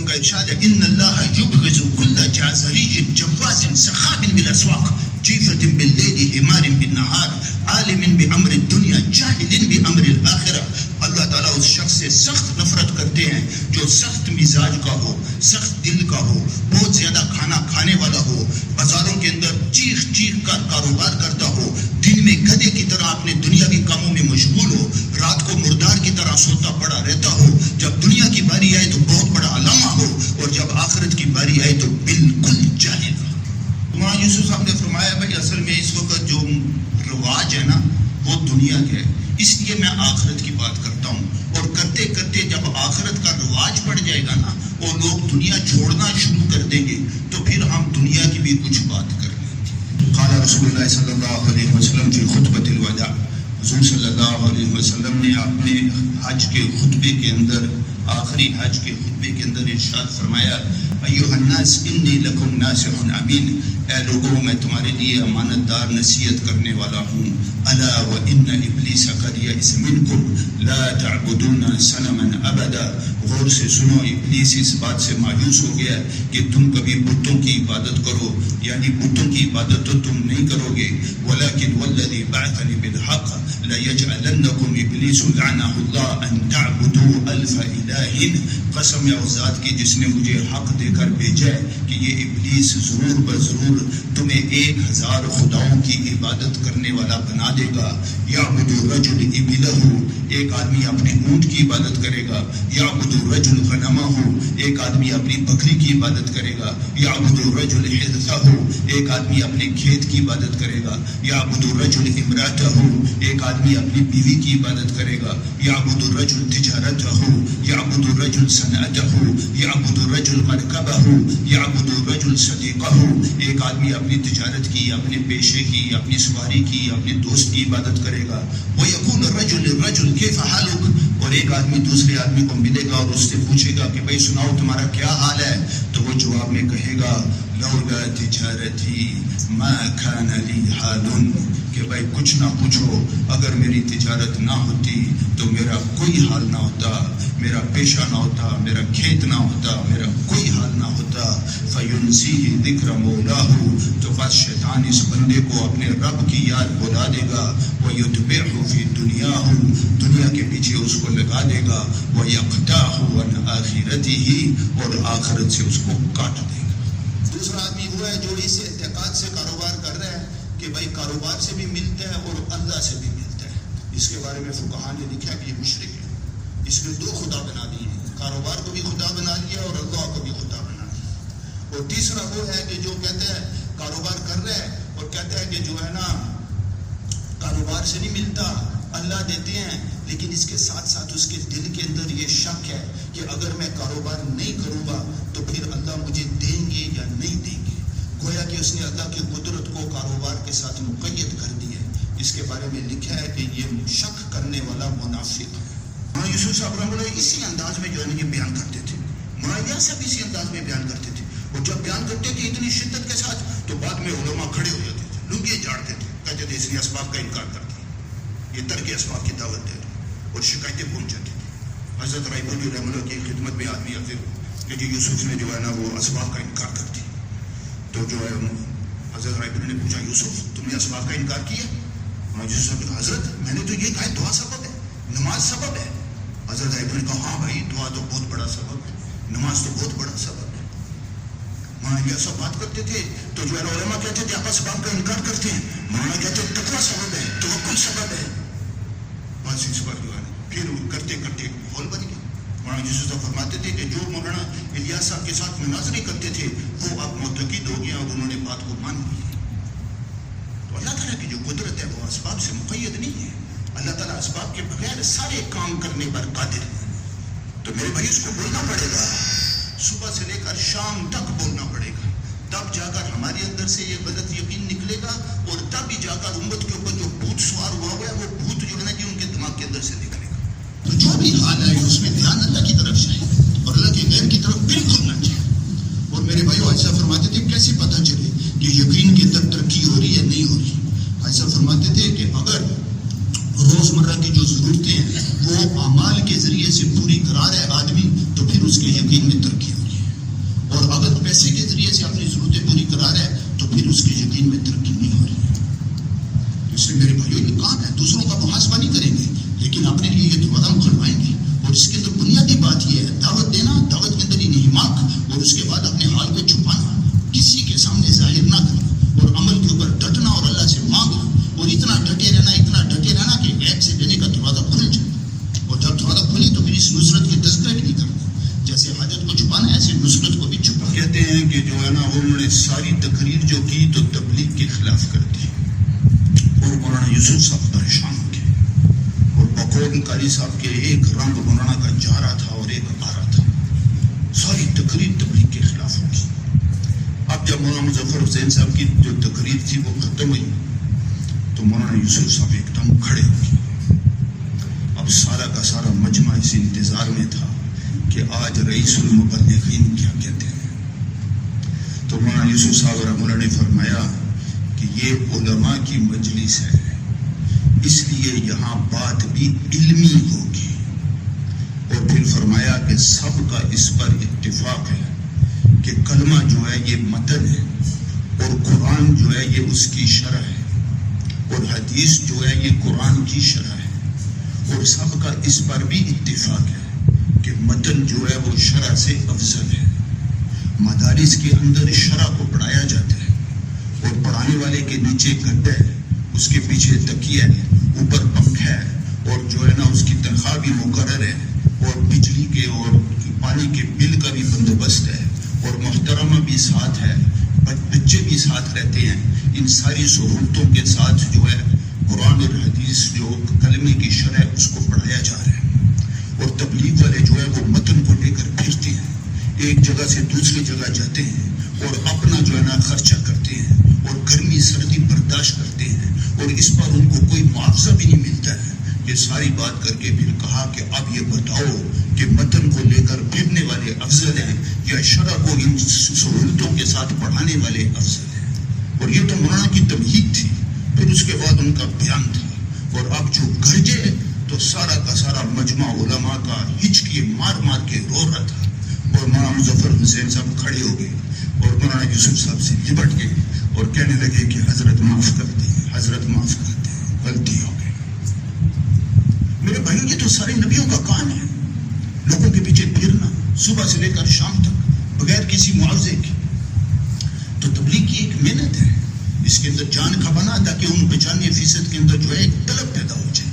کا ارشاد ہے ان اللہ یبغض کل جازری جواز سخاب بالاسواق جیفۃ باللیل حمار بالنہار عالم بامر الدنیا جاہل بامر الاخرہ. اللہ تعالیٰ اس شخص سے سخت نفرت کرتے ہیں جو سخت مزاج کا ہو, سخت دل کا ہو, بہت زیادہ کھانا کھانے والا ہو, بازاروں کے اندر چیخ چیخ کر کاروبار کرتا ہو, دن میں گدھے کی طرح اپنے دنیاوی کاموں میں مشغول ہو, رات کو مردار کی طرح سوتا پڑا رہتا ہو, جب دنیا کی باری آئے تو بہت بڑا علامہ ہو اور جب آخرت کی باری آئے تو بالکل جاہل ہو. مولانا یوسف صاحب نے فرمایا بھائی اصل میں اس وقت جو رواج ہے نا وہ دنیا کا ہے, اس لیے میں آخرت کی بات کرتا ہوں, اور کرتے کرتے جب آخرت کا رواج پڑ جائے گا نا اور لوگ دنیا چھوڑنا شروع کر دیں گے تو پھر ہم دنیا کی بھی کچھ بات کر لیں گے. قال رسول اللہ صلی اللہ علیہ وسلم فی خطبۃ الوداع, حضور صلی اللہ علیہ وسلم نے اپنے حج کے خطبے کے اندر, آخری حج کے خطبے کے اندر ارشاد فرمایا ایھا الناس انی لکم ناصح امین, اے لوگوں میں تمہارے لیے امانت دار نصیحت کرنے والا ہوں. الا وان ابلیس قد یئس منکم لا تعبدون صنما ابدا, غور سے سنو ابلیس اس بات سے مایوس ہو گیا کہ تم کبھی بتوں کی عبادت کرو, یعنی بتوں کی عبادت تو تم نہیں کرو گے. ولکن والذی بعثنی بالحق لیجعلنکم ابلیس لعنہ اللہ ان تعبدوا الف الہ, قسم ہے اس ذات کی جس نے مجھے حق دے کر بھیجا ہے کہ یہ ابلیس ضرور بضرور تمہیں 1000 خداؤں کی عبادت کرنے والا بنا دے گا. یعبد الرجل ابلہ, ایک آدمی اپنے اونٹ کی عبادت کرے گا. یعبد الرجل غنمہ, ایک آدمی اپنی بکری کی عبادت کرے گا. یعبد الرجل حرثہ, ایک آدمی اپنے کھیت کی عبادت کرے گا. یعبد الرجل امرأتہ, ایک آدمی اپنی بیوی کی عبادت کرے گا. یعبد الرجل تجارتہ, یعبد الرجل صنعتہ, یعبد الرجل مرکبہ, یعبد الرجل صدیقہ, ایک آدمی اپنی تجارت کی, اپنے پیشے کی, اپنی سواری کی, اپنے دوست کی عبادت کرے گا. وَيَقُولُ الرَّجُلُ لِلرَّجُلِ كَيْفَ حَالُكَ, اور ایک آدمی دوسرے آدمی کو ملے گا اور اس سے پوچھے گا کہ بھائی سناؤ تمہارا کیا حال ہے, تو وہ جواب میں کہے گا لولا تجارتی ما كان لي حال, کہ بھائی کچھ نہ پوچھو, اگر میری تجارت نہ ہوتی تو میرا کوئی حال نہ ہوتا, میرا پیشہ نہ ہوتا, میرا کھیت نہ ہوتا, میرا کوئی حال نہ ہوتا. فَيُنْسِيهِ ذِكْرَ مَوْلَاهُ, تو بس شیطان اس بندے کو اپنے رب کی یاد بلا دے گا. وَيُتْبِعُهُ فِي دُنْيَاهُ, دنیا کے پیچھے اس کو لگا دے گا. وَيَقْطَعُهُ عَنْ آخِرَتِهِ, اور آخرت سے اس کو کاٹ دے گا. دوسرا آدمی وہ ہے جو اس اعتقاد سے کاروبار کر رہا ہے کہ بھائی کاروبار سے بھی ملتا ہے اور اللہ سے بھی ملتا ہے. اس کے بارے میں فقہاء نے لکھا ہے کہ یہ مشرک ہے, اس نے 2 خدا بنا دیے, کاروبار کو بھی خدا بنا لیا اور اللہ کو بھی خدا بنا لیا. اور تیسرا وہ ہے کہ جو کہتا ہے کاروبار کر رہا ہے اور کہتا ہے کہ جو ہے نا کاروبار سے نہیں ملتا, اللہ دیتے ہیں, لیکن اس کے ساتھ ساتھ اس کے دل کے اندر یہ شک ہے کہ اگر میں کاروبار نہیں کروں گا تو پھر اللہ مجھے دیں گے یا نہیں دیں گے. گویا کہ اس نے اللہ کی قدرت کو کاروبار کے ساتھ مقید کر دی ہے. اس کے بارے میں لکھا ہے کہ یہ شک کرنے والا منافق ہے. مولانا یوسف صاحب رحمۃ اللہ اسی انداز میں جو ہے نا یہ بیان کرتے تھے, مولانا صاحب اسی انداز میں بیان کرتے تھے, اور جب بیان کرتے تھے اتنی شدت کے ساتھ تو بعد میں علماء کھڑے ہو جاتے تھے, لنگے جاڑتے تھے, کہتے تھے اس نے اسباب کا انکار کر دیا, یہ ترک اسباب کی دعوت دے رہے, اور شکایتیں پہنچ جاتی تھیں. حضرت رائے بولی رحمۃ اللہ کی خدمت میں آدمی آتے کہ جو یوسف نے جو ہے نا وہ اسباب کا انکار کر دیا. تو جو ہے حضرت رائے بولی نے پوچھا یوسف تم نے اسباب کا انکار کیا؟ حضرت میں نے تو یہ کہا دعا سبب ہے, نماز سبب ہے. حضرت رائے بولی نے کہا ہاں بھائی دعا تو بہت بڑا سبب ہے, نماز تو بہت بڑا سبب ہے. مولانا یہ سب بات کرتے تھے تو جو ہے علماء کہتے تھے آپ اسباب کا انکار کرتے ہیں, مولانا کہتے ہیں تقویٰ سبب ہے, توکل سبب ہے. بس اس پر جو ہے پھر کرتے کرتے ماحول بن گیا. مولانا یوسف صاحب فرماتے تھے کہ جو مولانا الیاس صاحب کے ساتھ مناظرے کرتے تھے وہ اب معتقد ہو گیا اور انہوں نے بات کو مان لی. تو اللہ تعالیٰ کی جو قدرت ہے وہ اسباب سے مقید نہیں ہے. اللہ تعالیٰ اسباب کے بغیر سارے کام کرنے پر قادر ہے. تو میرے بھائی اس کو بولنا پڑے گا, صبح سے لے کر شام تک بولنا پڑے گا, تب جا کر ہمارے اندر سے یہ غلط یقین نکلے گا, اور تب ہی جا کر امت کے اوپر جو بھوت سوار ہوا ہے وہ بھوت جو ہے نا ان کے دماغ کے اندر سے نکلے گا. تو جو بھی حال ہے اس میں دھیان اللہ کی طرف چاہیے اور اللہ کے غیر کی طرف بالکل نہ چاہیے. اور میرے بھائیو ایسا فرماتے تھے کیسے پتہ چلے کہ یقین کے اندر ترقی ہو رہی ہے نہیں ہو رہی. ایسا فرماتے تھے کہ اگر روزمرہ کی جو ضرورتیں ہیں وہ اعمال کے ذریعے سے پوری کرا رہا ہے آدمی تو پھر اس کے یقین میں ترقی ہو رہی ہے. دین میں ترقی نہیں ہو رہی ہے۔ اس میں میرے بھائیوں یہ کام ہے، دوسروں کا محاسبہ نہیں کریں گے لیکن اپنے لیے یہ دروازہ کھلوائیں گے۔ اور اس کے اندر بنیادی بات یہ ہے دعوت دینا، دعوت کے اندر انہماک، اور اس کے بعد اپنے حال کو چھپانا، کسی کے سامنے ظاہر نہ کرنا، اور عمل کے اوپر ڈٹنا اور اللہ سے مانگنا، اور اتنا ڈٹے رہنا کہ غیب سے دینے کا دروازہ کھل جائے۔ اور جب دروازہ کھلی تو پھر اس نصرت کی تذکرہ بھی نہیں کرنا، جیسے حاجت کو چھپانا ہے ایسے نصرت کو بھی چھپا۔ کہتے ہیں کہ جو ہے نا انہوں نے ساری تقریر جو کی تو تبلیغ کے خلاف کر دی، اور مولانا یوسف صاحب پریشان ہو گئے، اور بقول قاری صاحب کے ایک رنگ مولانا کا جا رہا تھا اور ایک آ رہا تھا، ساری تقریر تبلیغ کے خلاف ہوگی۔ اب جب مولانا مظفر حسین صاحب کی جو تقریر تھی وہ ختم ہوئی تو مولانا یوسف صاحب ایک دم کھڑے ہو گئے۔ اب سارا کا سارا مجمع اس انتظار میں تھا کہ آج رئیس المبلغین کیا کہتے ہیں۔ تو مولانا یوسف صاحب رحمہ اللہ نے فرمایا کہ یہ علماء کی مجلس ہے، اس لیے یہاں بات بھی علمی ہوگی، اور پھر فرمایا کہ سب کا اس پر اتفاق ہے کہ کلمہ جو ہے یہ متن ہے، اور قرآن جو ہے یہ اس کی شرح ہے، اور حدیث جو ہے یہ قرآن کی شرح ہے، اور سب کا اس پر بھی اتفاق ہے کہ متن جو ہے وہ شرح سے افضل ہے۔ مدارس کے اندر شرح کو پڑھایا جاتا ہے، اور پڑھانے والے کے نیچے گڈھا ہے، اس کے پیچھے تکیہ ہے، اوپر پنکھا ہے، اور جو ہے نا اس کی تنخواہ بھی مقرر ہے، اور بجلی کے اور پانی کے بل کا بھی بندوبست ہے، اور محترمہ بھی ساتھ ہے، بچے بھی ساتھ رہتے ہیں۔ ان ساری سہولتوں کے ساتھ جو ہے قرآن اور حدیث جو کلمے کی شرح اس کو پڑھایا جا رہا ہے، اور تبلیغ والے جو ہے وہ متن کو لے کر پھرتے ہیں، ایک جگہ سے دوسری جگہ جاتے ہیں، اور اپنا جو ہے نا خرچہ کرتے ہیں، اور گرمی سردی برداشت کرتے ہیں، اور اس پر ان کو کوئی معاوضہ بھی نہیں ملتا ہے۔ یہ ساری بات کر کے پھر کہا کہ اب یہ بتاؤ کہ متن کو لے کر پھرنے والے افضل ہیں یا شرع کو ان سہولتوں کے ساتھ پڑھانے والے افضل ہیں۔ اور یہ تو مولانا کی تمہید تھی، پھر اس کے بعد ان کا بیان تھا، اور اب جو گرجے تو سارا کا سارا مجمع علماء کا ہچکیے مار مار کے رو رہا تھا، اور مولانا مظفر حسین صاحب کھڑے ہو گئے، اور مولانا یوسف صاحب سے لپٹ گئے، اور کہنے لگے کہ حضرت معاف کر دیں، حضرت معاف کر دیں، غلطی ہو گئی۔ میرے بھائیوں یہ تو سارے نبیوں کا کام ہے، لوگوں کے پیچھے پھرنا صبح سے لے کر شام تک بغیر کسی معاوضے کے۔ تو تبلیغ کی ایک محنت ہے، اس کے اندر جان کھپانا تاکہ ان 95% کے اندر جو ہے ایک طلب پیدا ہو جائے۔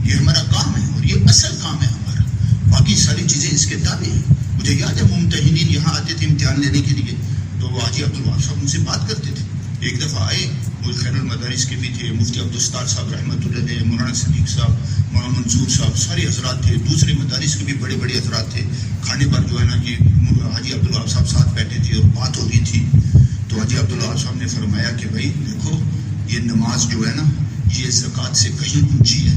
یہ ہمارا کام ہے، اور یہ اصل کام ہے ہمارا، باقی ساری چیزیں اس کے تابع ہیں۔ مجھے یاد ہے ممتحنین یہاں آتے تھے امتحان لینے کے لیے، تو وہ حاجی عبدالوہاب صاحب ان سے بات کرتے تھے۔ ایک دفعہ آئے، وہ خیر المدارس کے بھی تھے، مفتی عبدالستار صاحب رحمۃ اللہ علیہ، مولانا صدیق صاحب، مولانا منظور صاحب، سارے حضرات تھے، دوسرے مدارس کے بھی بڑے بڑے حضرات تھے۔ کھانے پر جو ہے نا یہ حاجی عبدالوہاب صاحب ساتھ بیٹھے تھے اور بات ہو رہی تھی، تو حاجی عبدالوہاب صاحب نے فرمایا کہ بھائی دیکھو یہ نماز جو ہے نا یہ زکوٰۃ سے کہیں اونچی ہے،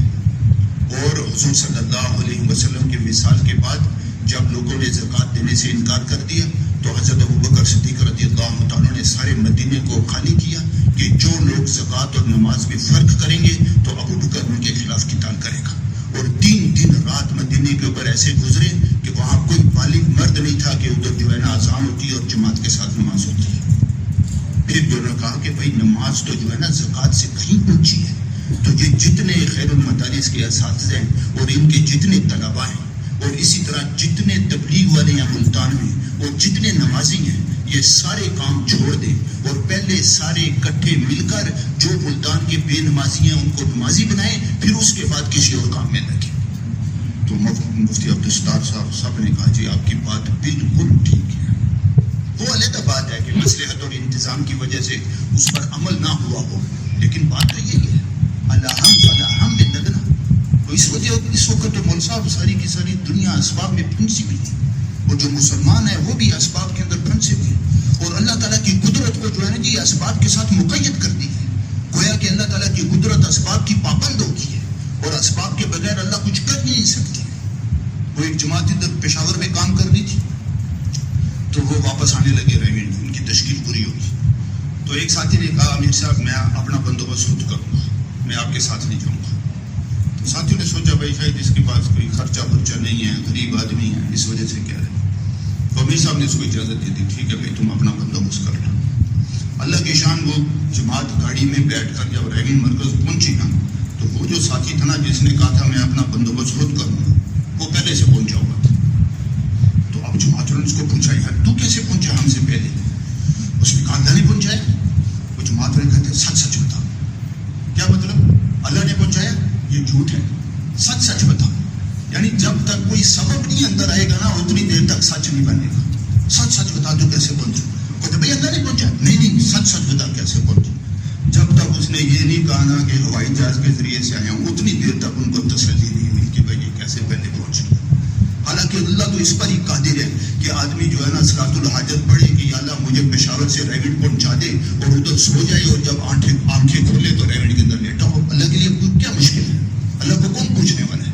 اور حضور صلی اللہ علیہ وسلم کے وصال کے بعد جب لوگوں نے زکوٰۃ دینے سے انکار کر دیا تو حضرت ابوبکر صدیق رضی اللہ تعالیٰ نے سارے مدینے کو خالی کیا کہ جو لوگ زکوٰۃ اور نماز میں فرق کریں گے تو ابوبکر ان کے خلاف قتال کرے گا۔ اور 3 دن رات مدینے کے اوپر ایسے گزرے کہ وہاں کوئی بالغ مرد نہیں تھا کہ ادھر جو ہے نا اذان ہوتی ہے اور جماعت کے ساتھ نماز ہوتی ہے۔ پھر جو نے کہا کہ بھائی نماز تو جو ہے نا زکوٰۃ سے کہیں اونچی ہے، تو یہ جتنے خیر المدارس کے اساتذہ ہیں اور ان کے جتنے طلباء ہیں، اور اسی طرح جتنے تبلیغ والے ہیں ملتان میں، اور جتنے نمازی ہیں، یہ سارے کام چھوڑ دیں اور پہلے سارے اکٹھے مل کر جو ملتان کے بے نمازی ہیں ان کو نمازی بنائیں، پھر اس کے بعد کسی اور کام میں لگیں۔ تو مفتی عبدالستار صاحب سب نے کہا جی آپ کی بات بالکل ٹھیک ہے۔ وہ علیحدہ بات ہے کہ مصلحت اور انتظام کی وجہ سے اس پر عمل نہ ہوا ہو، لیکن بات تو یہی ہے الحم فلاحم میں لگنا۔ تو اس وجہ اس وقت تو مول صاحب ساری کی ساری دنیا اسباب میں پھنسی ہوئی ہے، اور جو مسلمان ہے وہ بھی اسباب کے اندر پھنسے ہوئے ہیں، اور اللہ تعالیٰ کی قدرت کو جو ہے نا جی اسباب کے ساتھ مقید کر دی ہے۔ گویا کہ اللہ تعالیٰ کی قدرت اسباب کی پابند ہو گئی ہے، اور اسباب کے بغیر اللہ کچھ کر نہیں سکتی۔ وہ ایک جماعت ادھر پشاور میں کام کر رہی تھی، تو وہ واپس آنے لگے رہے، ان کی تشکیل پوری ہوگی۔ تو ایک ساتھی نے کہا امیر صاحب میں اپنا بندوبست خود کروں گا، میں آپ کے ساتھ نہیں جاؤں گا۔ تو ساتھیوں نے سوچا بھائی شاید اس کے پاس کوئی خرچہ ورچہ نہیں ہے، غریب آدمی ہے، اس وجہ سے کیا ہے۔ تو امیر صاحب نے اس کو اجازت دے دی، ٹھیک ہے بھائی تم اپنا بندوبست کر لو۔ اللہ کی شان. وہ جماعت گاڑی میں بیٹھ کر جب ریگنگ مرکز پہنچی نا تو وہ جو ساتھی تھا نا جس نے کہا تھا میں اپنا بندوبست خود کروں گا وہ پہلے سے پہنچا ہوا تھا. تو اب جماعت والوں نے اس کو پوچھا یار تو کیسے پہنچا ہم سے پہلے؟ اس نے کہا اللہ نے پہنچایا. وہ جماعت والے کہتے سچ سچ بتا. کیا مطلب؟ اللہ نے پہنچایا؟ یہ جھوٹ ہے. سچ سچ بتا. یعنی جب تک کوئی سبب نہیں اندر آئے گا نا اتنی دیر تک سچ نہیں بنے گا. سچ سچ بتا تو کیسے پہنچا؟ کہتے بھائی اللہ نے پہنچا. نہیں سچ سچ بتا کیسے پہنچا. جب تک اس نے یہ نہیں کہا نا کہ ہوائی جہاز کے ذریعے سے آیا ہوں اتنی دیر تک ان کو تسلی نہیں ہوئی کہ بھائی یہ کیسے پہلے پہنچ گیا. حالانکہ اللہ تو اس پر ہی قادر ہے کہ آدمی جو ہے نا صلاۃ الحاجت پڑھے کہ یا اللہ مجھے پشاور سے ریونٹ پہنچا دے اور ادھر سو جائے اور جب آنکھیں کھولے تو ریونٹ کے اندر لیٹا ہو. اللہ کے لیے کیا مشکل ہے؟ اللہ کو کون پوچھنے والا ہے؟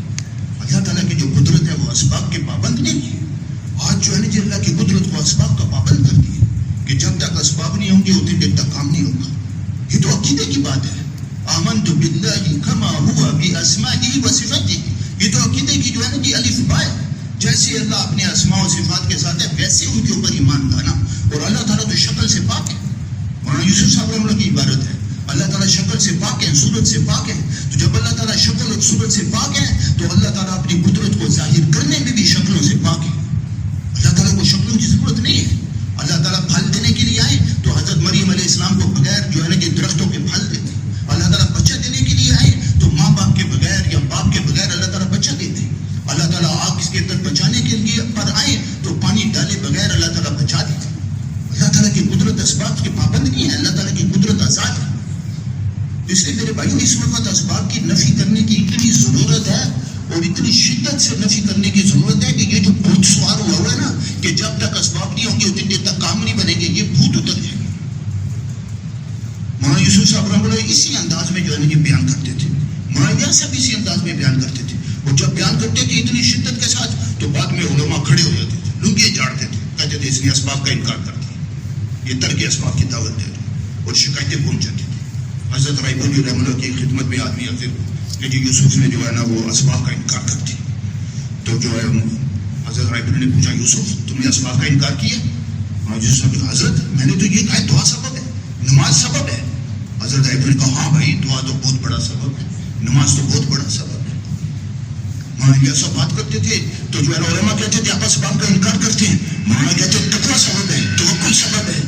اللہ تعالیٰ کی جو قدرت ہے وہ اسباب کے پابند نہیں ہے. آج جو ہے نا جی اللہ کی قدرت کو اسباب کا پابند کر دی ہے کہ جب تک اسباب نہیں ہوں گے اتنی دیر تک کام نہیں ہوگا. یہ تو عقیدے کی بات ہے. آمنت باللہ کما ہوا باسمائہ و صفاتہ. یہ تو عقیدے کی جو ہے نا جی الف با ہے. جیسے اللہ اپنے اسماء و صفات کے ساتھ ہے ویسے ان کے اوپر ایمان لانا. اور اللہ تعالیٰ تو شکل سے پاک ہے. مولانا یوسف صاحب رحمۃ اللہ کی عبارت ہے اللہ تعالیٰ شکل سے پاک ہے صورت سے پاک ہے. تو جب اللہ تعالیٰ شکل اور صورت سے پاک ہے تو اللہ تعالیٰ اپنی قدرت کو ظاہر کرنے میں بھی شکلوں سے پاک ہے. اللہ تعالیٰ کو شکلوں کی ضرورت نہیں ہے. اللہ تعالیٰ پھل دینے کے لیے آئے تو حضرت مریم علیہ السلام کو بغیر جو ہے نا کہ درختوں کے پھل دیتے. اللہ تعالیٰ بچہ دینے کے لیے آئے تو ماں باپ کے بغیر یا باپ کے بغیر اللہ تعالیٰ بچہ دیتے. اللہ تعالیٰ آگ کے اندر بچانے کے لیے پر آئے تو پانی ڈالے بغیر اللہ تعالیٰ بچا دیتے. اللہ تعالیٰ کی قدرت اسباب کے پابند نہیں ہے. اللہ تعالیٰ کی قدرت آزاد ہے. اس لیے میرے بھائیوں اس وقت اسباب کی نفی کرنے کی اتنی ضرورت ہے اور اتنی شدت سے نفی کرنے کی ضرورت ہے کہ یہ جو بھوت سوار ہوا ہے نا کہ جب تک اسباب نہیں ہوں گے اتنی دیر تک کام نہیں بنے گے یہ بھوت اتر جائے گا. مولانا یوسف صاحب رحمۃ اللہ اسی انداز میں جو ہے نا یہ بیان کرتے تھے. مولانا صاحب اسی انداز میں بیان کرتے تھے. اور جب بیان کرتے تھے اتنی شدت کے ساتھ تو بعد میں علماء کھڑے ہو جاتے تھے لنگے جاڑتے تھے کہتے تھے اس نے اسباب کا انکار کر دیا. یہ ترک اسباب کی دعوت دے رہے اور شکایتیں پہنچ جاتی تھی. حضرت رائے پوری رحمۃ اللہ کی خدمت میں آدمی آتے کہ جی یوسف نے جو ہے نا وہ اسباب کا انکار کر دیا. تو جو ہے حضرت رائے پوری نے پوچھا یوسف تم نے اسباب کا انکار کیا؟ حضرت میں نے تو یہ کہا دعا سبب ہے نماز سبب ہے. حضرت رائے پوری نے کہا ہاں بھائی دعا تو بہت بڑا سبب ہے نماز تو بہت بڑا سبب ہے. مولانا ایسا بات کرتے تھے تو جو ہے نا علماء کہتے تھے آپ اسباب کا انکار کرتے ہیں. مولانا کہتے ہیں تقویٰ سبب ہے توکل سبب ہے.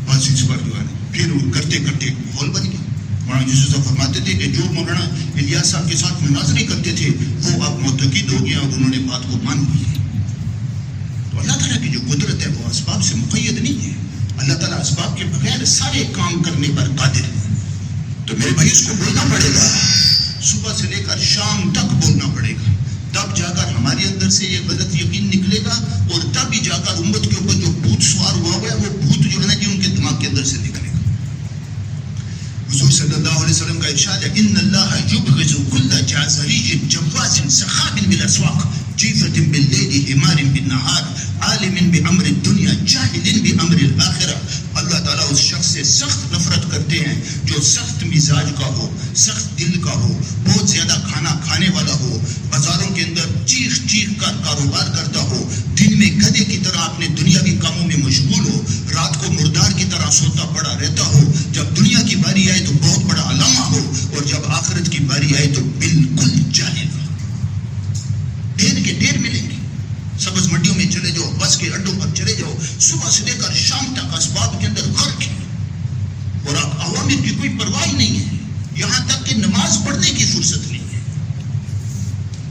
بس اس پر جو ہے پھر کرتے کرتے ماحول بن گیا. مولانا یوسف صاحب فرماتے تھے کہ جو مولانا الیاس صاحب کے ساتھ مناظرے کرتے تھے وہ اب معتقد ہو گیا اور انہوں نے بات کو مان لی. تو اللہ تعالیٰ کی جو قدرت ہے وہ اسباب سے مقید نہیں ہے. اللہ تعالیٰ اسباب کے بغیر سارے کام کرنے پر قادر ہے. تو میرے بھائی اس کو بولنا پڑے گا صبح سے لے کر شام تک بولنا پڑے گا. تب جا کر ہمارے اندر سے یہ غلط یقین نکلے گا اور تب ہی جا کر امت کے اوپر جو بھوت سوار ہوا ہے وہ بھوت جو ہے نا جی ان کے دماغ کے اندر سے نکلے گا. حضور صلی اللہ علیہ وسلم کا ارشاد ہے ان اللہ یبغض کل جعزری جواز سخاب بالاسواق جیفۃ باللیل حمار بالنہار عالم بامر الدنیا جاہل بامر الاخرہ. اللہ تعالیٰ اس شخص سے سخت نفرت کرتے ہیں جو سخت مزاج کا ہو سخت دل کا ہو بہت زیادہ کھانا کھانے والا ہو بازاروں کے اندر چیخ چیخ کر کاروبار کرتا ہو دن میں گدھے کی طرح اپنے دنیاوی کاموں میں مشغول ہو رات کو مردار کی طرح سوتا پڑا رہتا ہو. جب دنیا کی باری آئے تو بہت بڑا علامہ ہو اور جب آخرت کی باری آئے تو بالکل جاہل ہو. ڈھیر کے ڈھیر ملیں گے. سبز منڈیوں میں چلے جاؤ بس کے اڈوں پر چلے جاؤ صبح سے لے کر شام تک اسباب کے اندر غرق ہے اور عوامر کی کوئی پرواہ نہیں ہے. یہاں تک کہ نماز پڑھنے کی فرصت نہیں ہے.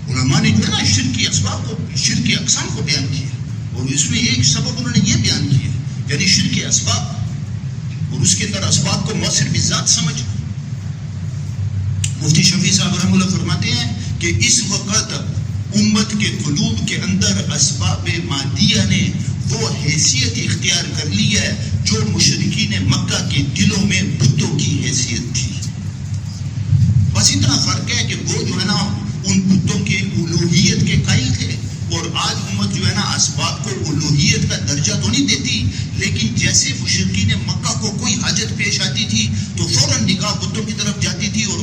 علماء نے جو ہے نا شرکی اسباب کو شرکی اقسام کو بیان کیا اور اس میں ایک سبب انہوں نے یہ بیان کیا یعنی شرکی اسباب اور اس کے اندر اسباب کو مؤثر بذات سمجھ. مفتی شفیع صاحب رحمہ اللہ فرماتے ہیں کہ اس وقت امت کے قلوب کے اندر اسباب مادیہ نے وہ حیثیت اختیار کر لی ہے جو مشرکین مکہ کے دلوں میں بتوں کی حیثیت تھی. بس اتنا فرق ہے کہ وہ جو ہے نا ان بتوں کے الوہیت کے قائل تھے اور آج امت جو ہے نا اسباب کو الوہیت کا درجہ تو نہیں دیتی لیکن جیسے مشرکین مکہ کو کوئی حاجت پیش آتی تھی تو فوراً نگاہ بتوں کی طرف جاتی تھی اور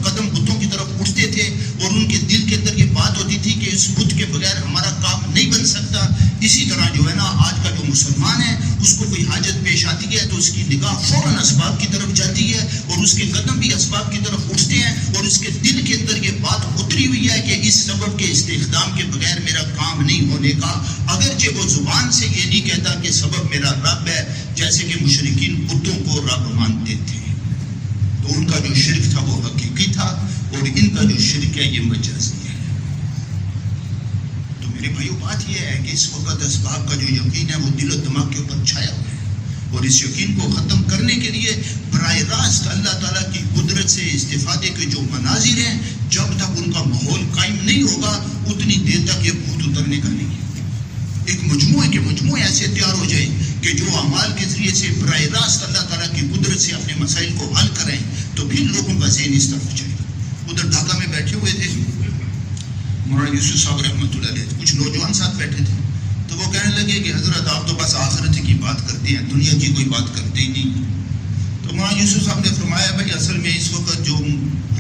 قدم بتوں کی طرف اٹھتے تھے اور ان کے دل کے اندر یہ بات ہوتی تھی کہ اس بت کے بغیر ہمارا کام نہیں بن سکتا. اسی اسی طرح جو ہے نا آج کا جو مسلمان ہے اس کو کوئی حاجت پیش آتی ہے تو اس کی نگاہ فوراً اسباب کی طرف جاتی ہے اور اس کے قدم بھی اسباب کی طرف اٹھتے ہیں اور اس کے دل کے اندر یہ بات اتری ہوئی ہے کہ اس سبب کے استخدام کے بغیر میرا کام نہیں ہونے کا، اگرچہ وہ زبان سے یہ نہیں کہتا کہ سبب میرا رب ہے، جیسے کہ مشرکین بتوں کو رب مانتے تھے تو ان کا جو شرک تھا وہ حقیقی تھا اور ان کا جو شرک ہے یہ مجازی ہے۔ تو میرے بھائیو بات یہ ہے کہ اس وقت اسباب کا جو یقین ہے وہ دل و دماغ کے اوپر چھایا ہوا ہے اور اس یقین کو ختم کرنے کے لیے براہ راست اللہ تعالیٰ کی قدرت سے استفادے کے جو مناظر ہیں جب تک ان کا ماحول قائم نہیں ہوگا اتنی دیر تک یہ بھوت اترنے کا نہیں ہے۔ ایک مجموعے کے مجموعے ایسے تیار ہو جائیں کہ جو اعمال کے ذریعے سے براہ راست اللہ تعالیٰ کی قدرت سے اپنے مسائل کو حل کریں تو پھر لوگوں کا ذہن اس طرف جائے گا۔ ادھر ڈھاکہ میں بیٹھے ہوئے تھے مولانا یوسف صاحب رحمۃ اللہ علیہ، کچھ نوجوان ساتھ بیٹھے تھے تو وہ کہنے لگے کہ حضرت آپ تو بس آخرت کی بات کرتے ہیں، دنیا کی کوئی بات کرتے ہی نہیں۔ تو مولانا یوسف صاحب نے فرمایا بھائی اصل میں اس وقت جو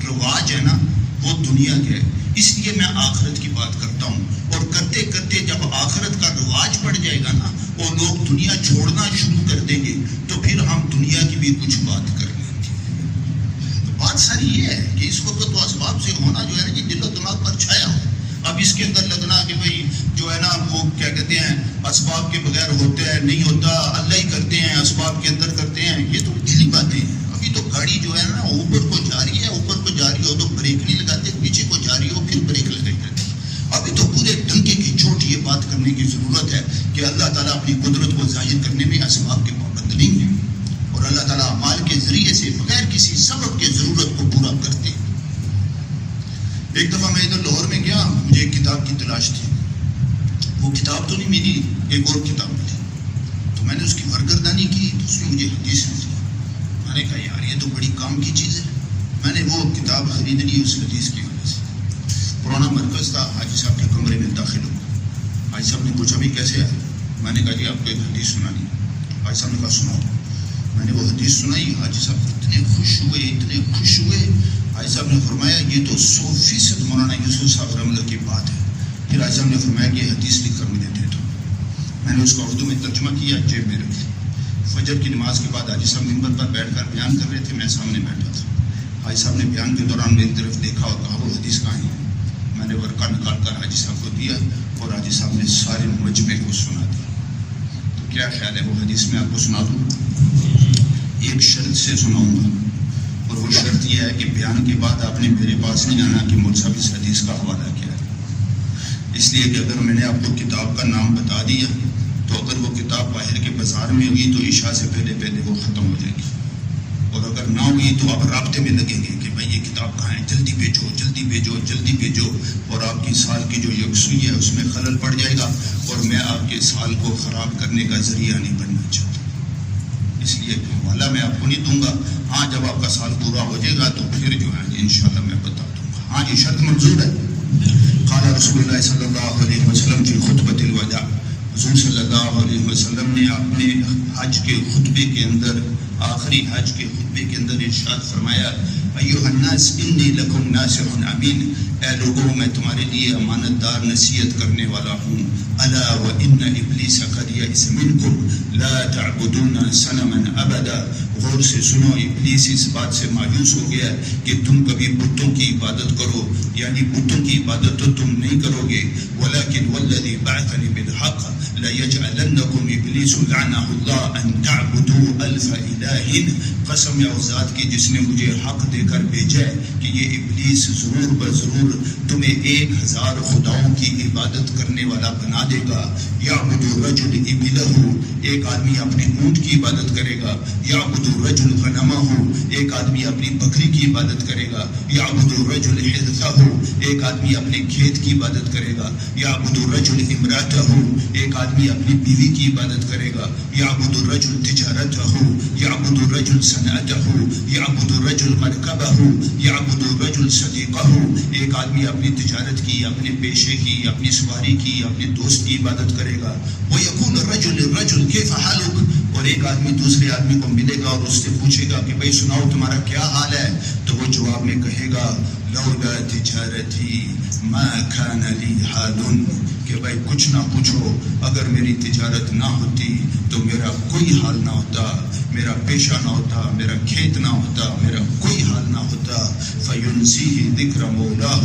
رواج ہے نا وہ دنیا کے ہے، اس لیے میں آخرت کی بات کرتا ہوں، اور کرتے کرتے جب آخرت کا رواج پڑ جائے گا نا اور لوگ دنیا چھوڑنا شروع کر دیں گے تو پھر ہم دنیا کی بھی کچھ بات کر لیں گے۔ تو بات ساری یہ ہے کہ اس وقت تو اسباب سے ہونا جو ہے نا یہ دل و دماغ پر چھایا ہو، اب اس کے اندر لگنا کہ بھائی جو ہے نا وہ کیا کہتے ہیں اسباب کے بغیر ہوتا ہے نہیں ہوتا، اللہ ہی کرتے ہیں، اسباب کے اندر کرتے ہیں، یہ تو دلی باتیں ہیں۔ ابھی تو گاڑی جو ہے نا اوپر کو جا رہی ہے، اوپر کو جا رہی ہو تو بریک نہیں لگاتے، پیچھے کو جا رہی ہو پھر بریک لگائی جاتی ہے۔ ابھی تو پورے ڈنکے کی چوٹ یہ بات کرنے کی ضرورت ہے کہ اللہ تعالیٰ اپنی قدرت کو ظاہر کرنے میں اسباب کے پابند نہیں ہیں اور اللہ تعالیٰ اعمال کے ذریعے سے بغیر کسی سبب کے ضرورت کو پورا کرتے ہیں۔ ایک دفعہ میں ادھر لاہور میں گیا، مجھے ایک کتاب کی تلاش تھی، وہ کتاب تو نہیں ملی، ایک اور کتاب ملی، تو میں نے اس کی ورگردانی کی تو اس میں مجھے حدیث ملی۔ میں نے کہا یار یہ تو بڑی کام کی چیز ہے، میں نے وہ کتاب خرید لی اس حدیث کی وجہ سے۔ پرانا مرکز تھا، حاجی صاحب کے کمرے میں داخل ہو، حاجی صاحب نے پوچھا بھی کیسے آئے؟ میں نے کہا جی آپ کو ایک حدیث سنانی۔ حاجی صاحب نے کہا سناؤ۔ میں نے وہ حدیث سنائی، حاجی صاحب اتنے خوش ہوئے، حاجی صاحب نے فرمایا یہ تو 100% مولانا یوسف صاحب رحمۃ اللہ کی بات ہے۔ پھر حاجی صاحب نے فرمایا کہ یہ حدیث لکھ کر مجھے دے دو۔ میں نے اس کا اردو میں ترجمہ کیا، جیب میں رکھ لی۔ فجر کی نماز کے بعد حاجی صاحب منبر پر بیٹھ کر بیان کر رہے تھے، میں سامنے بیٹھا تھا۔ حاجی صاحب نے بیان کے دوران میری طرف دیکھا اور کہا وہ حدیث کہاں ہے؟ میں نے ورقہ نکال کر حاجی صاحب کو دیا اور حاجی صاحب نے سارے مجمع کو سنا دیا۔ تو کیا خیال ہے وہ حدیث میں آپ کو سنا دوں؟ ایک شرط سے سناؤں گا، اور وہ شرط یہ ہے کہ بیان کے بعد آپ نے میرے پاس نہیں آنا کہ مجھ صاحب اس حدیث کا حوالہ کیا ہے، اس لیے کہ اگر میں نے آپ کو کتاب کا نام بتا دیا تو اگر وہ کتاب باہر کے بازار میں ہوئی تو عشاء سے پہلے وہ ختم ہو جائے گی، اور اگر نہ ہوئی تو آپ رابطے میں لگیں گے کہ بھائی یہ کتاب کہاں ہے، جلدی بھیجو، اور آپ کی سال کی جو یکسوئی ہے اس میں خلل پڑ جائے گا اور میں آپ کے سال کو خراب کرنے کا ذریعہ نہیں بننا چاہتا، اس لیے حوالہ میں آپ کو نہیں دوں گا۔ ہاں جب آپ کا سال پورا ہو جائے گا تو پھر جو ہے انشاءاللہ میں بتا دوں گا۔ ہاں جی شرط منظور ہے۔ قال رسول اللہ صلی اللہ علیہ وسلم فی خطبۃ الوداع، حضور صلی اللہ علیہ وسلم نے اپنے حج کے خطبے کے اندر، آخری حج کے خطبے کے اندر ارشاد فرمایا ایھا الناس انی لکم ناصح امین، اے لوگوں میں تمہارے لیے امانت دار نصیحت کرنے والا ہوں۔ الا وان ابلیس قد یئس منکم لا تعبدون صنما ابدا، غور سے سنو ابلیس اس بات سے مایوس ہو گیا کہ تم کبھی بتوں کی عبادت کرو، یعنی بتوں کی عبادت تو تم نہیں کرو گے، ولکن والذی بعثنی بالحق لیجعلنکم ابلیس لعنہ اللہ ان تعبدوا الف الہ، قسم یا ذات کی جس نے مجھے حق دے کر بھیجا ہے کہ یہ ابلیس ضرور بضرور تمہیں 1000 خداؤں کی عبادت کرنے والا بنا دے گا۔ یعبد الرجل ابلہ، ایک آدمی اپنے اونٹ کی عبادت کرے گا، یعبد الرجل غنمہ، ایک آدمی اپنی بکری کی عبادت کرے گا، یعبد الرجل حرثہ، ایک آدمی اپنے کھیت کی عبادت کرے گا، یعبد الرجل امرأتہ، ایک آدمی اپنی بیوی کی عبادت کرے گا، یعبد الرجل تجارتہ، یعبد الرجل صنعتہ، یعبد الرجل مرکبہ، یعبد الرجل صدیقہ، ایک آدمی اپنی تجارت کی، اپنے پیشے کی، اپنی سواری کی، اپنے دوست کی عبادت کرے گا۔ وَيَقُولُ الرَّجُلُ لِلرَّجُلِ كَيْفَ حَالُكَ، اور ایک آدمی دوسرے آدمی کو ملے گا اور اس سے پوچھے گا کہ بھائی سناؤ تمہارا کیا حال ہے، تو وہ جواب میں کہے گا لولا تجارتی ما کان لی حال، کہ بھائی کچھ نہ پوچھو، اگر میری تجارت نہ ہوتی تو میرا کوئی حال نہ ہوتا، میرا پیشہ نہ ہوتا، میرا کھیت نہ ہوتا، میرا کوئی حال نہ ہوتا۔ فینسیہ ذکر مولاه،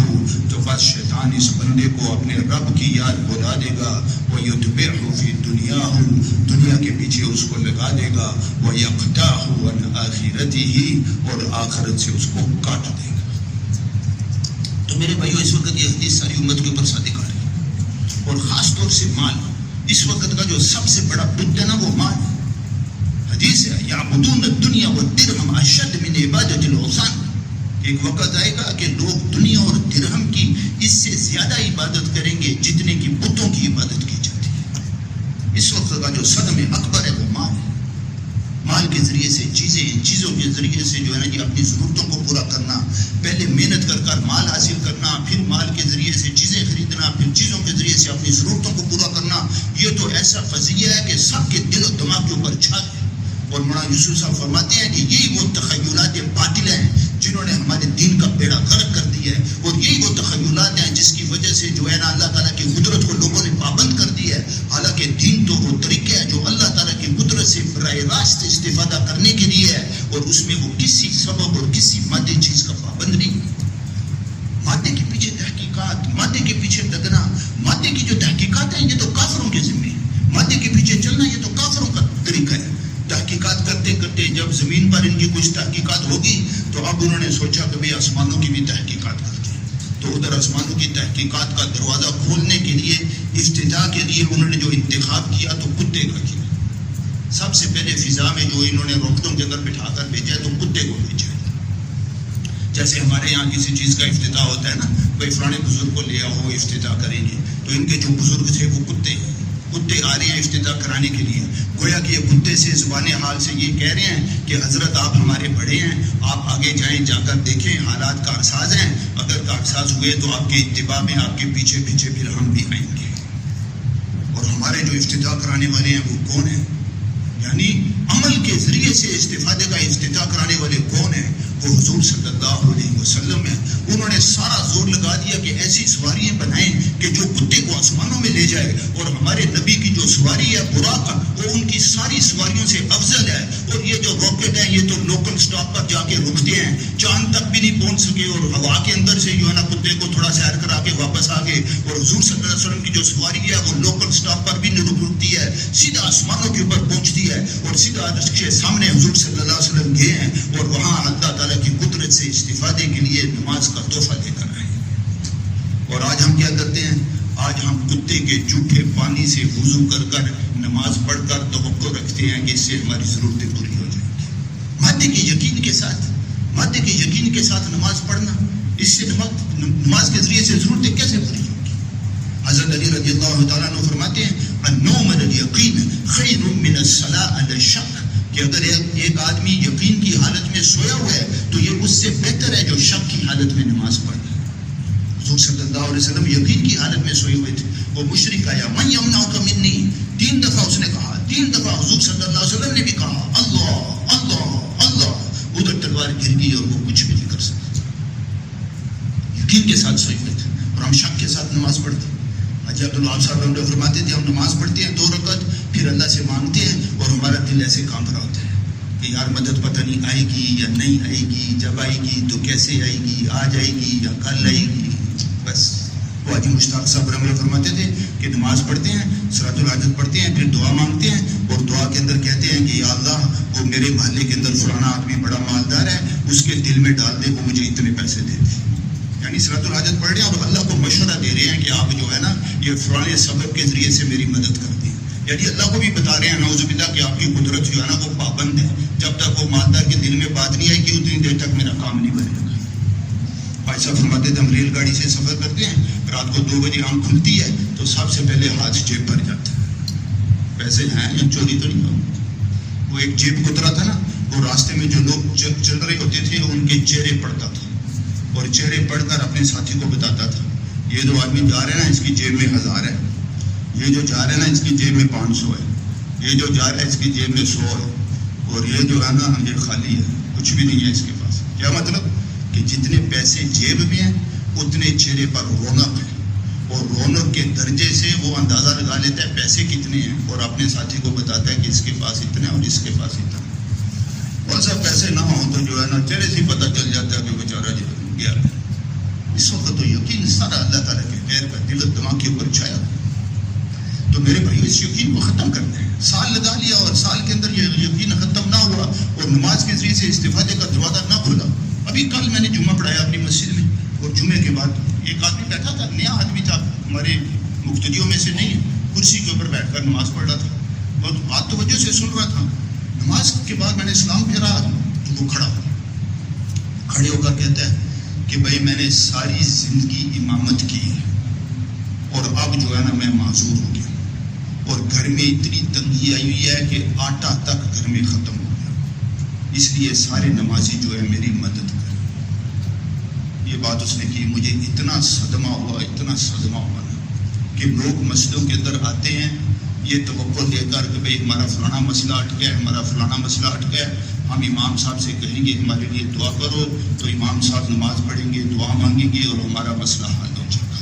تو بس شیطان اس بندے کو اپنے رب کی یاد بلا دے گا، ویتبعہ فی دنیاہ، دنیا کے پیچھے اس کو لگا دے گا، ویقطعہ عن آخرتہ، اور آخرت سے اس کو کاٹ دے گا۔ تو میرے بھائیو، اس وقت یہ حدیث ساری امت کے اوپر صادق آ رہی ہے، اور خاص طور سے مال۔ اس وقت کا جو سب سے بڑا بت ہے نا، وہ مال ہے۔ حدیث ہے یعبدون الدنیا والدرہم اشد من عبادت الاوثان، ایک وقت آئے گا کہ لوگ دنیا اور درہم کی اس سے زیادہ عبادت کریں گے جتنے کی بتوں کی عبادت کی جاتی ہے۔ اس وقت کا جو صدمہ اکبر ہے وہ مال ہے۔ مال کے ذریعے سے چیزوں کے ذریعے سے جو ہے نا جی اپنی ضرورتوں کو پورا کرنا، پہلے محنت کر کر مال حاصل کرنا، پھر مال کے ذریعے سے چیزیں خریدنا، پھر چیزوں کے ذریعے سے اپنی ضرورتوں کو پورا کرنا، یہ تو ایسا فضیلہ ہے کہ سب کے دل و دماغ کے اوپر چھا ہے۔ اور مولانا یوسف صاحب فرماتے ہیں کہ یہی وہ تخیلات باطل ہیں جنہوں نے ہمارے دین کا بیڑا غرق کر دیا ہے، اور یہی وہ تخیلات ہیں جس کی وجہ سے جو ہے نا اللہ تعالیٰ کی قدرت کو لوگوں نے پابند کر دیا ہے۔ حالانکہ دین تو وہ طریقہ ہے جو اللہ تعالیٰ کی قدرت سے براہ راست استفادہ کرنے کے لیے ہے، اور اس میں وہ کسی سبب اور کسی مادی چیز کا پابند نہیں۔ مادے کے پیچھے تحقیقات، مادے کے پیچھے لگنا، مادے کی جو تحقیقات ہیں یہ تو کافروں کے ذمہ ہے، مادے کے پیچھے چلنا یہ تو کافروں کا طریقہ ہے۔ تحقیقات کرتے کرتے جب زمین پر ان کی کچھ تحقیقات ہوگی تو اب انہوں نے سوچا کہ بھئی آسمانوں کی بھی تحقیقات کرتے ہیں، تو ادھر آسمانوں کی تحقیقات کا دروازہ کھولنے کے لیے، افتتاح کے لیے انہوں نے جو انتخاب کیا تو کتے کا کیا۔ سب سے پہلے فضا میں جو انہوں نے راکٹوں کے اندر بٹھا کر بھیجا تو کتے کو بھیجا۔ جیسے ہمارے یہاں کسی چیز کا افتتاح ہوتا ہے نا، بھائی فلانے بزرگ کو لے آؤ افتتاح کریں گے، تو ان کے جو بزرگ تھے وہ کتے آ رہے ہیں افتتاح کرانے کے لیے۔ گویا کہ یہ کتے سے زبان حال سے یہ کہہ رہے ہیں کہ حضرت آپ ہمارے بڑے ہیں، آپ آگے جائیں، جا کر دیکھیں، حالات کارساز ہیں، اگر کارساز ہوئے تو آپ کے اتباع میں آپ کے پیچھے پیچھے پھر ہم بھی آئیں گے۔ اور ہمارے جو افتتاح کرانے والے ہیں وہ کون ہیں؟ یعنی عمل کے ذریعے سے استفادے کا افتتاح کرانے والے کون ہیں؟ وہ حضور صلی اللہ علیہ وسلم ہیں۔ انہوں نے سارا زور لگا دیا کہ ایسی سواریاں بنائیں کہ جو کتے کو آسمانوں میں لے جائے، اور ہمارے نبی کی جو سواری ہے براق، وہ ان کی ساری سواریوں سے افضل ہے۔ اور یہ جو راکٹ ہیں یہ تو لوکل سٹاپ پر جا کے رکتے ہیں، چاند تک بھی نہیں پہنچ سکے، اور ہوا کے اندر سے جو ہے نا کتے کو تھوڑا سیر کرا کے واپس آ گئے۔ اور حضور صلی اللہ علیہ وسلم کی جو سواری ہے وہ لوکل سٹاپ پر بھی نہیں رکتی ہے، سیدھا آسمانوں کے اوپر پہنچتی ہے، اور سیدھا اس کے سامنے حضور صلی اللہ علیہ وسلم گئے ہیں، اور وہاں اللہ تعالیٰ کی قدرت سے استفادے کے لیے نماز کا تحفہ دے کر آئے۔ اور آج ہم کیا کرتے ہیں؟ آج ہم کتے کے جھوٹے پانی سے وضو کر کر نماز پڑھ کر توقع رکھتے ہیں کہ اس سے ہماری ضرورتیں پوری ہو جائیں گی۔ مادے کے یقین کے ساتھ نماز پڑھنا، اس سے نماز کے ذریعے سے ضرورتیں کیسے پوری ہوں گی؟ حضرت علی رضی اللہ تعالیٰ عنہ فرماتے ہیں النوم علی الیقین خیر من الصلاۃ علی الشک، کہ اگر ایک آدمی یقین کی حالت میں سویا ہوا ہے تو یہ اس سے بہتر ہے جو شک کی حالت میں نماز پڑھ رہا ہے۔ حضور صلی اللہ علیہ وسلم یقین کی حالت میں سوئے ہوئے تھے۔ وہ مشرک آیا من یمنعک منی، 3 دفعہ اس نے کہا، 3 دفعہ حضور صلی اللہ علیہ وسلم نے بھی کہا اللہ اللہ اللہ، ادھر تلوار گر گئی اور وہ کچھ بھی نہیں کر سکتا۔ یقین کے ساتھ سوئے ہوئے تھے، اور ہم شک کے ساتھ نماز پڑھتے ہیں۔ حاجی عبداللہ صاحب ہم فرماتے تھے ہم نماز پڑھتے ہیں 2 رکعت، پھر اللہ سے مانگتے ہیں اور ہمارا دل ایسے کانپ رہا ہوتا ہے کہ یار مدد پتہ نہیں آئے گی یا نہیں آئے گی، جب آئے گی تو کیسے آئے گی، آج آئے گی یا کل آئے گی۔ بس وہ حاجی مشتاق صاحب رحمہ اللہ فرماتے تھے کہ نماز پڑھتے ہیں، صلاۃ الحاجت پڑھتے ہیں، پھر دعا مانگتے ہیں، اور دعا کے اندر کہتے ہیں کہ یا اللہ وہ میرے محلے کے اندر فلانا آدمی بڑا مالدار ہے، اس کے دل میں ڈال دے وہ مجھے اتنے پیسے دے دے۔ یعنی صلاۃ الحاجت پڑھ رہے ہیں اور اللہ کو مشورہ دے رہے ہیں کہ آپ جو ہے نا یہ فلانے سبب کے ذریعے سے میری مدد کر دیں۔ یعنی اللہ کو بھی بتا رہے ہیں نعوذ باللہ کہ آپ کی قدرت جو ہے نا وہ پابند ہے، جب تک وہ مالدار کے دل میں بات نہیں آئے گی اتنی دیر تک میرا کام نہیں بنے گا۔ بھائی صاحب فرماتے تھے ہم ریل گاڑی سے سفر کرتے ہیں، رات کو 2 بجے آنکھ کھلتی ہے تو سب سے پہلے ہاتھ جیب بھر جاتا ہے، پیسے ہیں یا چوری تو نہیں ہو۔ وہ ایک جیب گزرا تھا نا، وہ راستے میں جو لوگ چل رہے ہوتے تھے ان کے چہرے پڑھتا تھا، اور چہرے پڑھ کر اپنے ساتھی کو بتاتا تھا یہ جو آدمی جا رہا ہے نا اس کی جیب میں 1000 ہے، یہ جو جا رہا ہے نا اس کی جیب میں 500 ہے، یہ جو جا رہا ہے اس کی جیب میں 100 ہے، اور یہ جو ہے نا یہ خالی ہے، کچھ بھی نہیں ہے اس کے پاس۔ کیا مطلب کہ جتنے پیسے جیب میں ہیں اتنے چہرے پر رونق ہے، اور رونق کے درجے سے وہ اندازہ لگا لیتا ہے پیسے کتنے ہیں، اور اپنے ساتھی کو بتاتا ہے کہ اس کے پاس اتنے اور اس کے پاس اتنے. کون سا پیسے نہ ہوں تو جو ہے نا چہرے سے پتہ چل جاتا ہے کہ بیچارہ جو گیا. اس وقت تو یقین سارا اللہ تعالیٰ کے غیر کا دل و دماغ کے اوپر چھایا. تو میرے بھائی اس یقین کو ختم کرنا ہے. سال لگا لیا اور سال کے اندر یہ یقین ختم نہ ہوا اور نماز کے ذریعے سے استفادے کا دروازہ نہ کھلا. ابھی کل میں نے جمعہ پڑھایا اپنی مسجد میں، اور جمعے کے بعد ایک آدمی بیٹھا تھا، نیا آدمی تھا، ہمارے مقتدیوں میں سے نہیں ہے، کرسی کے اوپر بیٹھ کر نماز پڑھ رہا تھا. بہت بات توجہ سے سن رہا تھا. نماز کے بعد میں نے سلام پھیرا تو وہ کھڑے ہو کر کہتا ہے کہ بھائی میں نے ساری زندگی امامت کی اور اب جو ہے نا میں معذور ہو گیا، اور گھر میں اتنی تنگی آئی ہوئی ہے کہ آٹا تک گھر میں ختم ہو گیا، اس لیے سارے نمازی جو ہے میری مدد کریں. یہ بات اس نے کی. مجھے اتنا صدمہ ہوا نا کہ لوگ مسجدوں کے اندر آتے ہیں یہ توقع لے کر کہ بھئی ہمارا فلانا مسئلہ اٹک گیا ہے، ہمارا فلانا مسئلہ اٹک گیا ہے، ہم امام صاحب سے کہیں گے ہمارے لیے دعا کرو، تو امام صاحب نماز پڑھیں گے، دعا مانگیں گے اور ہمارا مسئلہ حل ہو جائے گا.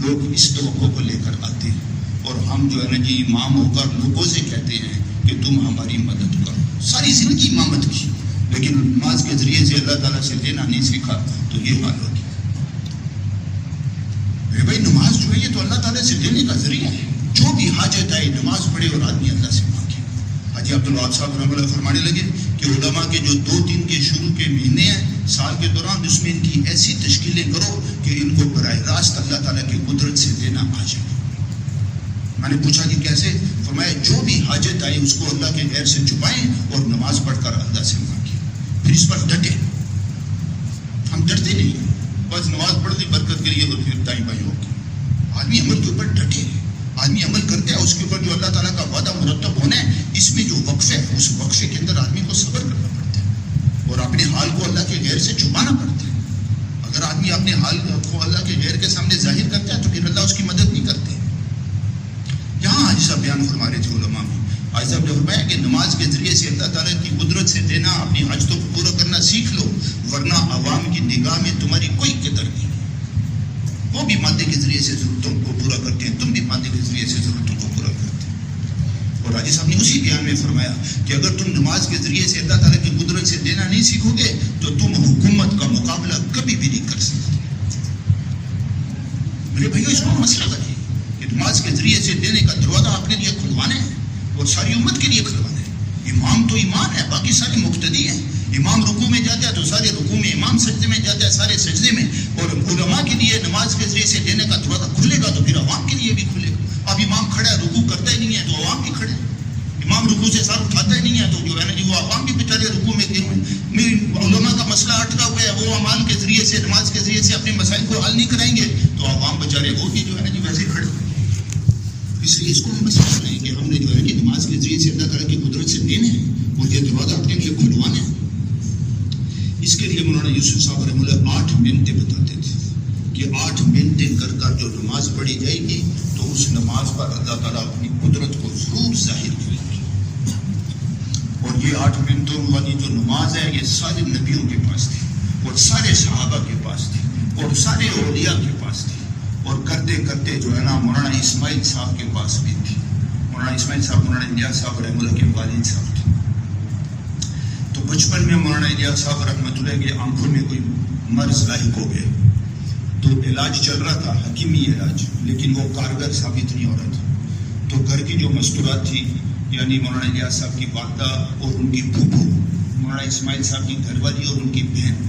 لوگ اس توقع کو لے کر آتے ہیں، اور ہم جو ہے نا جی امام ہو کر لوگوں سے کہتے ہیں کہ تم ہماری مدد کرو. ساری زندگی امامت کی، لیکن نماز کے ذریعے سے اللہ تعالیٰ سے لینا نہیں سیکھا تو یہ حال ہوگی. بھائی نماز جو ہے یہ تو اللہ تعالیٰ سے لینے کا ذریعہ ہے. جو بھی حاجت آئے نماز پڑھے اور آدمی اللہ سے مانگے. حاجی عبدالوہاب صاحب رحمۃ اللہ فرمانے لگے کہ علماء کے جو 2 دن کے شروع کے مہینے ہیں سال کے دوران، اس میں ان کی ایسی تشکیلیں کرو کہ ان کو براہ راست اللہ تعالیٰ کی قدرت سے لینا آ جائے. میں نے پوچھا کہ کیسے؟ فرمایا جو بھی حاجت آئی اس کو اللہ کے غیر سے چھپائیں اور نماز پڑھ کر اللہ سے مانگیں، پھر اس پر ڈٹے. ہم ڈرتے نہیں، بس نماز پڑھ لی برکت کے لیے اور پھر دائیں بائیں ہو گئے. آدمی عمل کے اوپر ڈٹے، آدمی عمل کرتا ہے، اس کے اوپر جو اللہ تعالیٰ کا وعدہ مرتب ہونا ہے، اس میں جو وقفہ ہے اس وقفے کے اندر آدمی کو صبر کرنا پڑتا ہے اور اپنے حال کو اللہ کے غیر سے چھپانا پڑتا ہے. اگر آدمی اپنے حال کو اللہ کے غیر کے سامنے ظاہر کرتا ہے تو پھر اللہ اس کی مدد نہیں کرتے. یہاں حاجی صاحب بیان فرما رہے تھے علماء میں، حاجی صاحب نے فرمایا کہ نماز کے ذریعے سے اللہ تعالیٰ کی قدرت سے لینا، اپنی حاجتوں کو پورا کرنا سیکھ لو، ورنہ عوام کی نگاہ میں تمہاری کوئی قدر نہیں. وہ بھی مادے کے ذریعے سے ضرورتوں کو پورا کرتے ہیں، تم بھی مادے کے ذریعے سے ضرورتوں کو پورا کرتے ہیں. اور حاجی صاحب نے اسی بیان میں فرمایا کہ اگر تم نماز کے ذریعے سے اللہ تعالیٰ کی قدرت سے لینا نہیں سیکھو گے تو تم حکومت کا مقابلہ کبھی بھی نہیں کر سکتے. میرے بھائیو اس کو مسئلہ بتائیے کہ نماز کے ذریعے سے لینے کا دروازہ اپنے لیے کھلوانا ہے اور ساری امت کے لیے کھلوانا ہے. امام تو ایمان ہے، باقی سارے مقتدی ہیں. امام رکوع میں جاتا ہے تو سارے رکوع میں، امام سجدے میں جاتا ہے سارے سجدے میں. اور علماء کے لیے نماز کے ذریعے سے لینے کا دروازہ کھلے گا تو پھر عوام کے لیے بھی کھلے گا. اب امام کھڑا ہے رکوع کرتا ہی نہیں ہے تو عوام بھی کھڑے. امام رکوع سے سر اٹھاتا ہی نہیں ہے تو جو ہے نا جی وہ عوام بھی بیچارے رکوع میں گئے ہوئے. علماء کا مسئلہ اٹکا ہوا ہے، وہ اعمال کے ذریعے سے، نماز کے ذریعے سے اپنے مسائل کو حل نہیں کرائیں گے تو عوام بیچارے وہ بھی جو ہے نا جی ویسے کھڑے. اس لیے اس کو ہم مسئلہ کریں کہ ہم نے جو ہے کہ نماز کے ذریعے سے اللہ تعالیٰ کی قدرت سے لینے ہیں اور یہ دروازہ اپنے لیے کھلوانا ہے. اس کے لیے مولانا یوسف صاحب رحمۃ اللہ 8 منتیں بتاتے تھے کہ 8 منتیں کر کر جو نماز پڑھی جائے گی تو اس نماز پر اللہ تعالیٰ اپنی قدرت کو ضرور ظاہر کرے گی. اور یہ 8 منتوں والی جو نماز ہے یہ سارے نبیوں کے پاس تھی اور سارے صحابہ کے پاس تھی اور سارے اولیاء کے پاس تھی. اور کرتے کرتے جو ہے نا مولانا اسماعیل صاحب کے پاس بھی تھی. مولانا اسماعیل صاحب مولانا الیاس صاحب رحمۃ اللہ کے والد صاحب تھے. تو بچپن میں مولانا الیاس صاحب رحمۃ اللہ کے آنکھوں میں کوئی مرض لاحق ہو گیا تو علاج چل رہا تھا، حکیمی علاج، لیکن وہ کارگر ثابت نہیں ہو رہا تھا. تو گھر کی جو مستورات تھی یعنی مولانا الیاس صاحب کی والدہ اور ان کی پھوپھو، مولانا اسماعیل صاحب کی گھر والی اور ان کی بہن،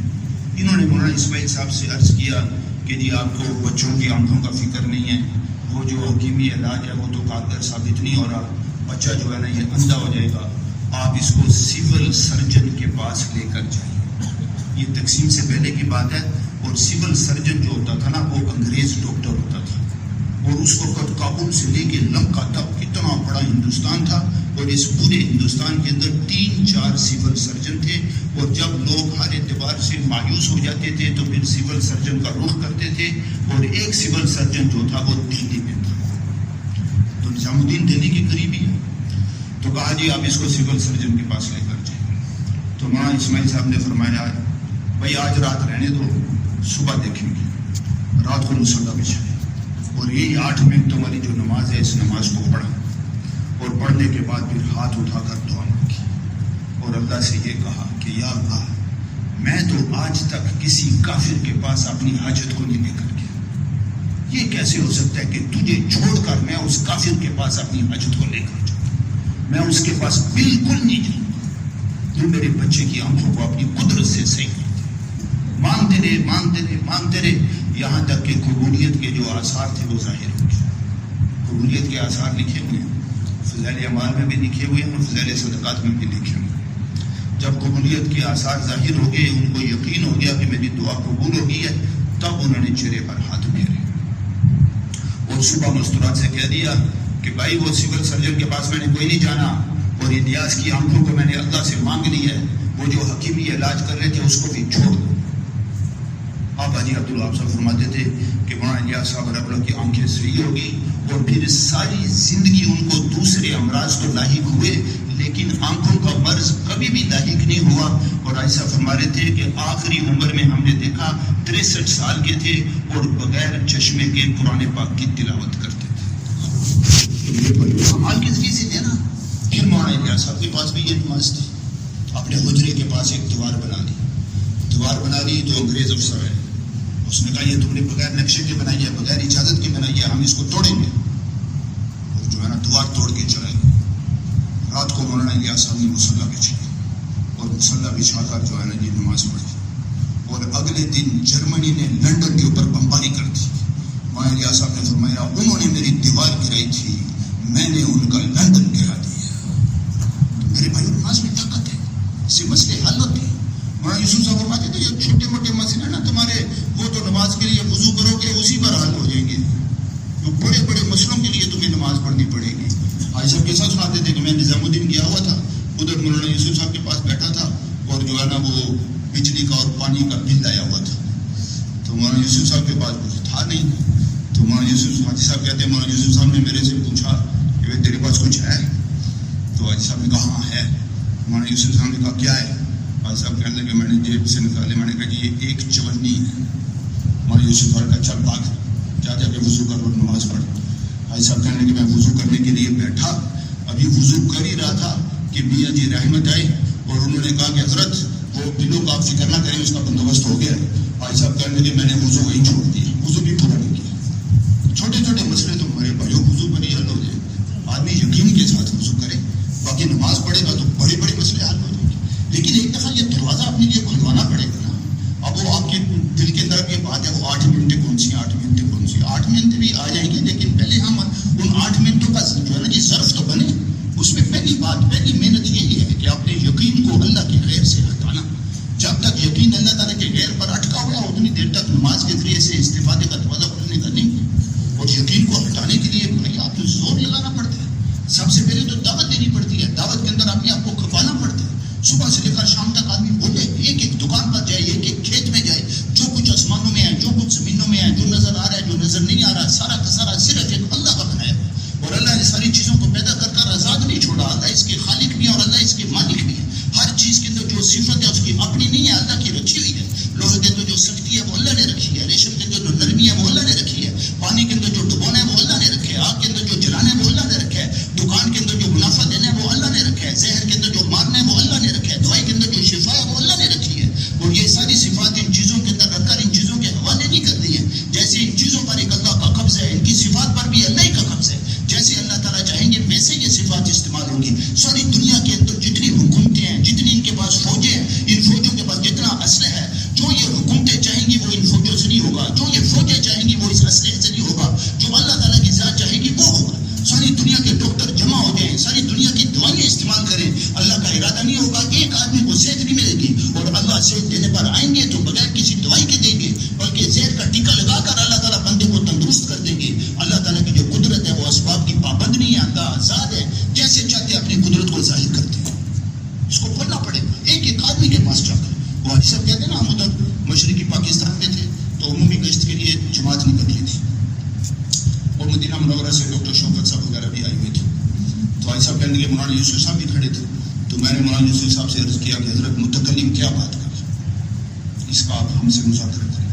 انہوں نے مولانا اسماعیل صاحب سے عرض کیا کہ جی آپ کو بچوں کی آنکھوں کا فکر نہیں ہے، وہ جو حکیمی علاج ہے وہ تو کارگر ثابت نہیں ہو رہا، بچہ جو ہے نا یہ اندھا ہو جائے گا، آپ اس کو سول سرجن کے پاس لے کر جائیں. یہ تقسیم سے پہلے کی بات ہے. اور سول سرجن جو ہوتا تھا نا وہ انگریز ڈاکٹر ہوتا تھا اور اس وقت کابل سے لے کے لنکا تک اتنا بڑا ہندوستان تھا اور اس پورے ہندوستان کے اندر 3-4 سول سرجن تھے. اور جب لوگ ہر اعتبار سے مایوس ہو جاتے تھے تو پھر سول سرجن کا رخ کرتے تھے. اور ایک سول سرجن جو تھا وہ دہلی میں تھا، تو نظام الدین دہلی کے قریبی ہے. تو کہا جی آپ اس کو سول سرجن کے پاس لے کر جائیں. تو مولانا اسماعیل صاحب نے فرمایا بھائی آج رات رہنے دو، صبح دیکھیں گے. رات کو مصلی بچھائے اور یہی 8 منٹوں والی جو نماز ہے اس نماز کو پڑھا اور پڑھنے کے بعد پھر ہاتھ اٹھا کر دعا مانگی اور اللہ سے یہ کہا کہ یا اللہ میں تو آج تک کسی کافر کے پاس اپنی حاجت کو نہیں لے کر گیا. یہ کیسے ہو سکتا ہے کہ تجھے چھوڑ کر میں اس کافر کے پاس اپنی حاجت کو لے کر جاؤں؟ میں اس کے پاس بالکل نہیں جاؤں. تو میرے بچے کی آنکھوں کو اپنی قدرت سے صحیح کر دے. مانگتے رہے یہاں تک کہ قبولیت کے جو آثار تھے وہ ظاہر ہو گئے. قبولیت کے آثار لکھے ہوئے ہیں، فضائل اعمال میں بھی لکھے ہوئے ہیں اور فضائل صدقات میں بھی لکھے ہوئے ہیں. جب قبولیت کے آثار ظاہر ہو گئے، ان کو یقین ہو گیا کہ میری دعا قبول ہو گئی ہے، تب انہوں نے چہرے پر ہاتھ پھیرے اور صبح مستورات سے کہہ دیا کہ بھائی وہ سول سرجن کے پاس میں نے کوئی نہیں جانا اور الیاس کی آنکھوں کو میں نے اللہ سے مانگ لی ہے، وہ جو حکیمی علاج کر رہے تھے اس کو بھی چھوڑ دو. آپ حاجی عبدالوہاب صاحب فرماتے تھے کہ مولانا الیاس صاحب رحمۃ اللہ کی آنکھیں صحیح ہوگی اور پھر ساری زندگی ان کو دوسرے امراض تو لاحق ہوئے لیکن آنکھوں کا مرض کبھی بھی لاحق نہیں ہوا. اور ایسا فرما رہے تھے کہ آخری عمر میں ہم نے دیکھا 63 سال کے تھے اور بغیر چشمے کے قرآن پاک کی تلاوت کرتے تھے. مال کے ذریعے سے دینا. پھر مولانا الیاس صاحب کے پاس بھی یہ نماز تھی. اپنے حجرے کے پاس ایک دیوار بنا لی تو انگریز افسر ہے، اس نے کہا یہ تم نے بغیر نقشے کے بنائی ہے، بغیر اجازت کی بنائی ہے، ہم اس کو توڑیں گے. اور جو ہے نا دیوار توڑ کے چلے گئے. رات کو مولانا الیاس صاحب نے مصلی بچھائی اور مصلی بچھا کر جو ہے نا یہ نماز پڑھی اور اگلے دن جرمنی نے لنڈن کے اوپر بمباری کر دی. مولانا الیاس صاحب نے فرمایا انہوں نے میری دیوار گرائی تھی، میں نے ان کا لندن گرا دیا. تو میرے بھائی نماز میں طاقت ہے، اس سے مسئلے حل ہوتے ہیں. مولانا یوسف صاحب فرماتے تھے یہ چھوٹے موٹے مسئلے نا تمہارے وہ تو نماز کے لیے وضو کرو گے اسی پر حل ہو جائیں گے، تو بڑے بڑے مسئلوں کے لیے تمہیں نماز پڑھنی پڑے گی. آج صاحب کے ساتھ سناتے تھے کہ میں نظام الدین گیا ہوا تھا، ادھر مولانا یوسف صاحب کے پاس بیٹھا تھا اور جو ہے نا وہ بجلی کا اور پانی کا بل آیا ہوا تھا. تو مولانا یوسف صاحب کے پاس کچھ تھا نہیں. تو مولانا یوسف حاجی صاحب کہتے ہیں مولانا یوسف صاحب نے میرے سے پوچھا کہ بھائی تیرے پاس کچھ ہے؟ تو حاجی صاحب نے کہا ہاں ہے. مولانا یوسف صاحب نے کہا کیا ہے؟ حاجی صاحب کہنے لگے میں نے جیب سے نکالے، میں نے کہا جی یہ 1 چونی ہے. مولانا یوسف صاحب کا چل بھاگ جا کے وضو کر اور نماز پڑھ. حاجی صاحب کہنے لگے میں وضو کرنے کے لیے بیٹھا، ابھی وضو کر ہی رہا تھا کہ میاں جی رحمت آئے اور انہوں نے کہا کہ حضرت وہ بلوں کا آپ فکر نہ کریں، اس کا بندوبست ہو گیا. حاجی صاحب کہنے لگے میں نے وضو وہی چھوڑ دیا، وضو بھی پورا نہیں کیا. چھوٹے چھوٹے مسئلے تو ہمارے بھائیوں وضو پر ہی حل ہو جائے. آدمی یقین کے ساتھ وضو کرے، باقی نماز پڑھے گا تو بڑے بڑے مسئلے حل ہو جائیں گے. لیکن ایک دفعہ یہ دروازہ اپنے لیے کھلوانا پڑے گا نا. اب وہ آپ کے دل کے اندر یہ بات ہے وہ 8 منٹیں کون سی 8 منٹیں کون سی 8 منٹ بھی آ جائیں گے، لیکن پہلے ہم ان 8 منٹوں کا جو ہے نا یہ ظرف تو بنے. اس میں پہلی محنت یہی ہے کہ اپنے یقین کو اللہ کے غیر سے ہٹانا. جب تک یقین اللہ تعالیٰ کے غیر پر اٹکا ہوا اتنی دیر تک نماز کے ذریعے سے استفادے کا دروازہ کھلنے کا نہیں. اور یقین کو ہٹانے کے لیے بھائی آپ کو زور لگانا پڑتا ہے. سب سے پہلے تو دعوت دینی پڑتی ہے، دعوت کے اندر اپنے آپ کو کھپانا پڑتا ہے. صبح سے لے کر شام تک آدمی بولے، ایک ایک دکان پر جائے، ایک ایک کھیت میں جائے، جو کچھ آسمانوں میں ہے، جو کچھ زمینوں میں ہے، جو نظر آ رہا ہے، جو نظر نہیں آ رہا، سارا کا سارا صرف ایک اللہ کا بنایا ہے. اور اللہ نے ساری چیزوں کو پیدا کر کر آزاد نہیں چھوڑا. اللہ اس کے خالق بھی ہے اور اللہ اس کے مالک بھی ہے. ہر چیز کے اندر جو صفت ہے اس کی اپنی نہیں ہے، اللہ کی رکھی ہوئی ہے. لوہے کے اندر جو سختی ہے وہ اللہ نے رکھی ہے، ریشم کے اندر جو نرمی ہے وہ اللہ نے رکھی ہے، پانی کے اندر جو ڈبونا ہے وہ اللہ نے رکھا ہے، آگ کے اندر جو جلانا ہے وہ اللہ نے رکھا ہے، دکان کے اندر جو منافع دینا ہے وہ اللہ نے رکھا ہے، زہر کے اندر جو مارنا ہے وہ اللہ نے رکھا ہے، دوائی کے اندر جو شفا ہے وہ اللہ نے رکھی ہے. اور یہ ساری صفات ان چیزوں کے اندر رکھ کر ان چیزوں کے حوالے نہیں کر دی ہے. جیسے ان چیزوں پر ایک اللہ کا قبض ہے، ان کی صفات پر بھی اللہ ہی کا قبض ہے. جیسے اللہ تعالیٰ چاہیں گے ویسے یہ صفات استعمال ہوں گی. ساری دنیا کے اندر جتنی حکومتیں ہیں، جتنی ان کے پاس فوجیں ہیں، ان فوجوں کے پاس جتنا اسلحہ ہے، جو یہ حکومتیں چاہیں گی وہ ان فوجوں سے نہیں ہوگا، جو یہ فوجیں چاہیں گی وہ اس اسلحے سے نہیں ہوگا، جو اللہ تعالیٰ کی ذات چاہے گی وہ ہوگا. ساری دنیا کے ڈاکٹر جمع ہو جائیں، ساری دنیا کی دوائیں استعمال کریں، اللہ کا ارادہ نہیں ہوگا. ایک آدمی کو صحت نہیں ملے گی اور اللہ صحت دینے پر آئیں گے تو بغیر کسی دوائی کے دیں گے، بلکہ زہر کا ٹیکہ لگا کر اللہ تعالیٰ بندے کو تندرست کر دیں گے. اللہ تعالیٰ کی جو قدرت ہے وہ اسباب کی پابند نہیں ہے، اللہ آزاد ہے، جیسے چاہتے اپنی قدرت کو ظاہر کرتے ہیں. اس کو کھولنا پڑے گا ایک ایک آدمی کے پاس جا کر. وہ حاجی صاحب کہتے ہیں نا ہم ادھر مشرقی پاکستان میں تھے تو عمومی گشت کے لیے جماعت نکلی تھی اور مدینہ منورہ سے ڈاکٹر شوکت صاحب وغیرہ بھی آئی ہوئی تھی. تو حاجی صاحب کہنے لگے مولانا یوسف صاحب بھی کھڑے تھے. تو میں نے مولانا یوسف صاحب سے عرض کیا کہ حضرت متکلم کیا بات کر اس کا آپ ہم سے مذاکرہ کریں.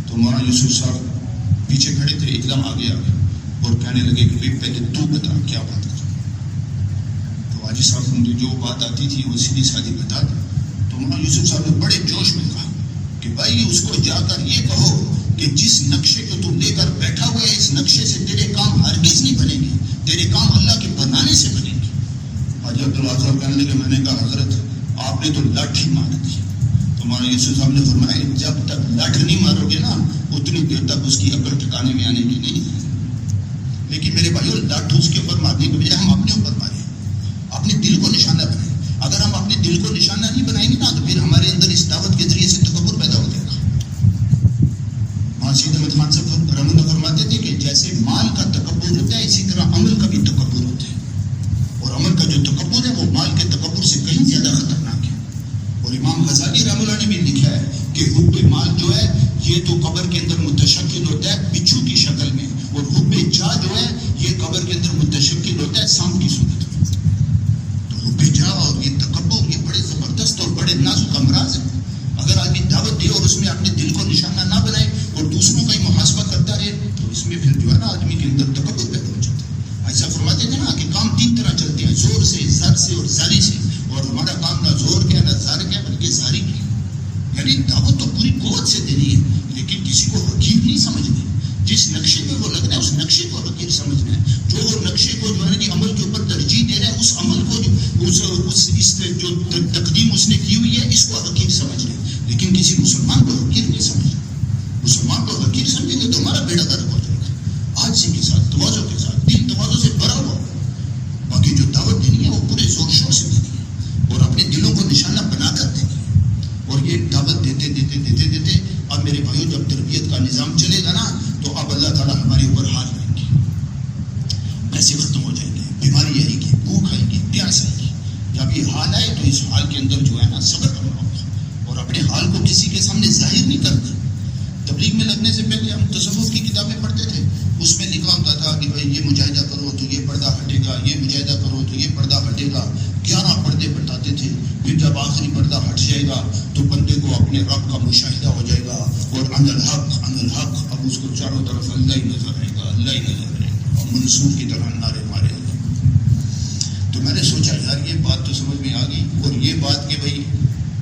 تو مولانا یوسف صاحب پیچھے کھڑے تھے، ایک دم آگے آ گئے اور کہنے لگے کہ بھائی پہلے تو بتا کیا بات کر. تو حاجی صاحب مجھے جو بات آتی تھی وہ سیدھی سادھی بتا دی. تو مولانا یوسف صاحب نے بڑے جوش میں کہا کہ بھائی اس کو جا کر یہ کہو کہ جس نقشے کو تم لے کر بیٹھا ہوا ہے اس نقشے سے تیرے کام ہرگز نہیں بنے گے، تیرے کام اللہ کے بنانے سے بنے گے. حاجی عبداللہ صاحب کہنے لگے میں نے کہا حضرت آپ نے تو لٹ ہی مار دی. تو مولانا یوسف صاحب نے فرمایا جب تک لٹ نہیں مارو گے نا اتنی دیر تک اس کی عقل ٹھکانے میں آنے کی نہیں. لیکن میرے بھائیو لٹ اس کے اوپر مارنے کے بجائے ہم اپنے اوپر ماریں، اپنے دل کو نشانہ بنائیں. اگر ہم اپنے دل کو نشانہ نہیں بنائیں گے نا تو پھر ہمارے اندر اس دعوت کے ذریعے سے تکبر پیدا ہو جائے گا. سید احمد خان صاحب رحمۃ اللہ فرماتے تھے کہ جیسے مال کا تکبر ہوتا ہے اسی طرح عمل کا بھی تکبر ہوتا ہے، اور عمل کا جو تکبر ہے وہ مال کے تکبر سے کہیں زیادہ خطرناک ہے. اور امام غزالی رحمۃ اللہ نے بھی لکھا ہے کہ حب مال جو ہے یہ تو قبر کے اندر متشکل ہوتا ہے بچھو کی شکل میں، اور حب جاہ جو ہے یہ قبر کے اندر متشکل ہوتا ہے سانپ کی صورت میں. تو حب جاہ اور یہ تکبر یہ بڑے زبردست اور بڑے نازک امراض ہیں. اگر آدمی دعوت دے اور اس میں اپنے دل کو نشانہ نہ بنائے اور دوسروں کا ہی محاسبہ کرتا رہے تو اس میں پھر جو ہے نا آدمی کے اندر تکبر پیدا ہو جاتا ہے. ایسا فرماتے تھے نا کہ کام تین طرح چلتے ہیں، زور سے، زر سے اور زاری سے. اور ہمارا کام نہ زور کیا نہ زر کیا بلکہ زاری کی. یعنی دعوت تو پوری قوت سے دینی ہے لیکن کسی کو حقیر نہیں سمجھنا. جس نقشے میں وہ لگنا ہے اس نقشے کو حقیر سمجھنا ہے. جو وہ نقشے کو جو ہے نا عمل کے اوپر ترجیح دے رہا ہے اس عمل کو جو تقدیم اس نے کی ہوئی ہے اس کو حقیر سمجھنا ہے. لیکن کسی مسلمان کو حقیر نہیں سمجھنا. مسلمان کو حقیر سمجھیں گے تو ہمارا بیڑا غرق ہو جائے گا. عاجزی کے ساتھ، تواضع کے ساتھ، دل تواضع سے بھرا ہوا. باقی جو دعوت دینی ہے وہ پورے زور شور سے دینی ہے اور اپنے دلوں کو نشانہ بنا کر دینی ہے. اور یہ دعوت دیتے دیتے دیتے دیتے اب میرے بھائیوں جب تربیت کا نظام چلے گا نا تو اب اللہ تعالیٰ ہمارے اوپر حال لائیں گے. پیسے ختم ہو جائیں گے، بیماری آئے گی، بھوک آئے گی، پیاس آئے گی. جب یہ حال آئے تو اس حال کے اندر جو ہے نا صبر کرنا ہوگا اور اپنے حال کو کسی کے سامنے ظاہر نہیں کرنا. تبلیغ میں لگنے سے پہلے ہم تصوف کی کتابیں پڑھتے تھے، اس میں لکھا ہوتا تھا کہ بھائی یہ مجاہدہ کرو تو یہ پردہ ہٹے گا، یہ مجاہدہ کرو تو یہ پردہ ہٹے گا. 11 پردے بتاتے تھے. پھر جب آخری پردہ ہٹ جائے گا تو بندے کو اپنے رب کا مشاہدہ ہو جائے گا اور ان الحق اب اس کو چاروں طرف اللہ ہی نظر آئے گا، اللہ ہی نظر آئے گا اور منصور کی طرح نعرے مارے گا. تو میں نے سوچا یار یہ بات تو سمجھ میں آ گئی. اور یہ بات کہ بھائی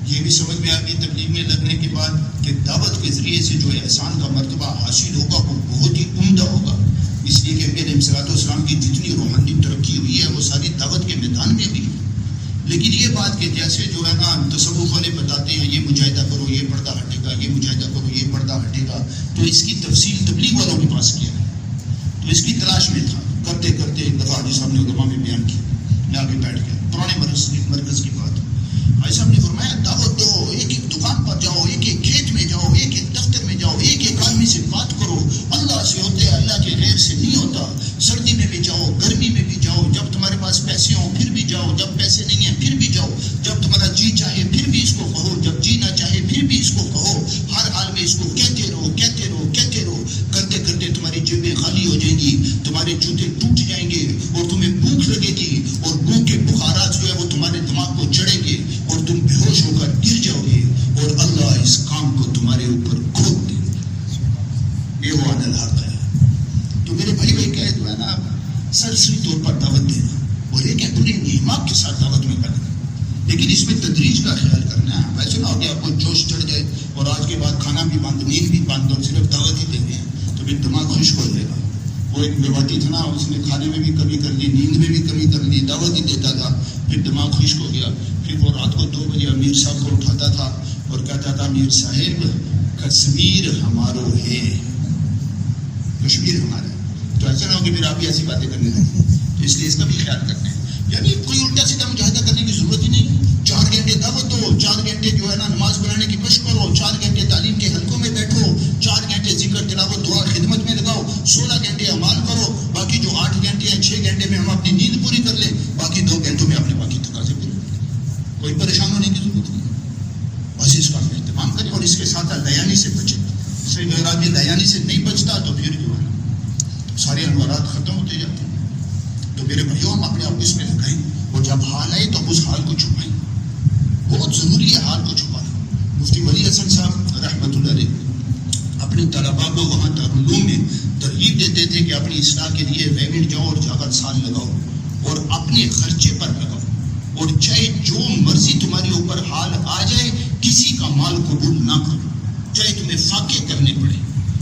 یہ بھی سمجھ میں آ گئی تبلیغ میں لگنے کے بعد کہ دعوت کے ذریعے سے جو احسان کا مرتبہ حاصل ہوگا وہ بہت ہی عمدہ ہوگا. اس لیے کہ نبی علیہ الصلوۃ والسلام کی جتنی روحانی ترقی ہوئی ہے وہ ساری دعوت کے میدان میں بھی. لیکن یہ بات کہ جیسے جو ہے نا تصوف والے بتاتے ہیں یہ مجاہدہ کرو یہ پردہ ہٹے گا، یہ مجاہدہ کرو یہ پردہ ہٹے گا، تو اس کی تفصیل تبلیغ والوں کے پاس کیا ہے. تو اس کی تلاش میں تھا. کرتے کرتے ایک دفعہ حاجی صاحب نے علماء میں بیان کیا، میں آگے بیٹھ گیا. پرانے مرکز کی بات. حاجی صاحب نے فرمایا دعوت دو، ایک ایک دکان پر جاؤ، ایک ایک کھیت میں جاؤ، ایک ایک دفتر میں جاؤ، ایک ایک آدمی سے بات کرو. اللہ سے ہوتے ہیں، اللہ کے غیر سے نہیں ہوتا. سردی میں بھی جاؤ، گرمی میں بھی جاؤ، جب تمہارے پاس پیسے ہوں پھر بھی جاؤ، جب پیسے نہیں ہیں پھر بھی جاؤ، جب تمہارا جی چاہے پھر بھی اس کو کہو، جب جی نہ چاہے پھر بھی اس کو کہو. ہر حال میں اس کو کہتے رہو کہتے رہو کہتے رہو. کرتے کرتے تمہاری جیبیں خالی ہو جائیں گی، تمہارے جوتے ٹوٹ جائیں گے اور تمہیں بھوک لگے گی اور بھوک کے بخارات جو ہے وہ تمہارے دماغ کو چڑھیں گے اور تم بے ہوش ہو کر گر جاؤ گے اور اللہ اس کام کو تمہارے اوپر کھود دے. یہ وہ الحق ہے. تو میرے بھائی کہ جو ہے نا سرسری طور پر دعوت دینا اور ایک ہے پورے انہماک کے ساتھ دعوت میں کرنا، لیکن اس میں تدریج کا خیال کرنا ہے. ویسے نہ ہو کہ آپ کو جوش چڑھ جائے اور آج کے بعد کھانا بھی بند، نیند بھی بند اور صرف دعوت ہی دے دیں تو پھر دماغ خشک ہو جائے گا. وہ ایک بیواٹی تھا نا، اس نے کھانے میں بھی کمی کر لی، نیند میں بھی کمی کر لی، دعوت ہی دیتا تھا، پھر دماغ خشک ہو گیا. پھر وہ رات کو 2 بجے امیر صاحب کو اٹھاتا تھا اور کہتا تھا امیر صاحب کشمیر ہمارو ہے، کشمیر ہمارا ہے. تو ایسا نہ ہو کہ پھر آپ بھی ایسی باتیں کرنے لگیں. تو اس لیے اس کا بھی خیال کرنا ہے. یعنی کوئی الٹا سیدھا مجاہدہ کرنے کی ضرورت ہی نہیں. 4 گھنٹے دعوت دو، 4 گھنٹے جو ہے نا نماز پڑھانے کی مشق کرو، 4 گھنٹے تعلیم کے حلقوں میں بیٹھو، 4 گھنٹے ذکر تلاوت دعا خدمت میں لگاؤ، 16 گھنٹے اعمال کرو. باقی جو 8 گھنٹے ہیں 6 گھنٹے میں ہم اپنی نیند پوری کر لیں، باقی 2 گھنٹوں میں اپنے باقی تقاضے پورے کریں. کوئی پریشان ہونے کی ضرورت نہیں. بس اس کا اہتمام کریں اور اس کے ساتھ لیانی سے بچیں. صحیح اگر آدمی لیانی سے نہیں بچتا تو پھر جو ہے سارے انوارات ختم ہوتے جاتے ہیں. تو میرے بھائیوں ہم اپنے آپ اس میں لگائیں اور جب حال آئے تو اس حال کو چھپائیں. بہت ضروری ہے حال کو چھپانا. مفتی ولی حسن صاحب اپنی اصلاح کے لیے ریونٹ جاؤ اور جا کر سال لگاؤ اور اپنے خرچے پر لگاؤ، اور چاہے جو مرضی تمہارے اوپر حال آ جائے کسی کا مال قبول نہ کرو، چاہے تمہیں فاقے کرنے پڑے۔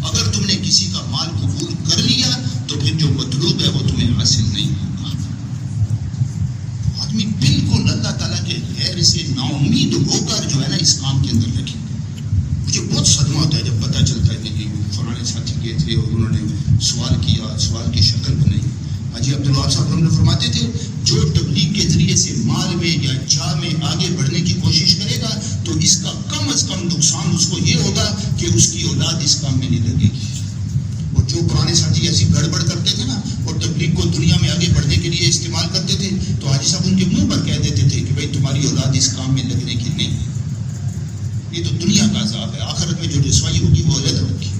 اگر تم نے کسی کا مال قبول کر لیا تو پھر جو مطلوب ہے وہ تمہیں حاصل نہیں ہوگا۔ آدمی بالکل اللہ تعالیٰ کے غیر سے نا امید ہو کر جو ہے نا اس کام کے اندر لگے۔ مجھے بہت صدمہ ہوتا ہے جب پتہ چلتا ہے کہ فلانے ساتھی گئے تھے اور انہوں نے سوال کیا، سوال کی شکل بنائی۔ حاجی عبدالوہاب صاحب ہم نے فرماتے تھے جو تبلیغ کے ذریعے سے مال میں یا جا میں آگے بڑھنے کی کوشش کرے گا تو اس کا کم از کم نقصان اس کو یہ ہوگا کہ اس کی اولاد اس کام میں نہیں لگے گی۔ اور جو پرانے ساتھی ایسی گڑبڑ کرتے تھے نا اور تبلیغ کو دنیا میں آگے بڑھنے کے لیے استعمال کرتے تھے تو حاجی صاحب ان کے منہ پر کہہ دیتے تھے کہ بھائی تمہاری اولاد اس کام میں لگنے کی نہیں، یہ تو دنیا کا عذاب ہے، آخرت میں جو رسوائی ہوگی وہ علیحدہ ہوگی۔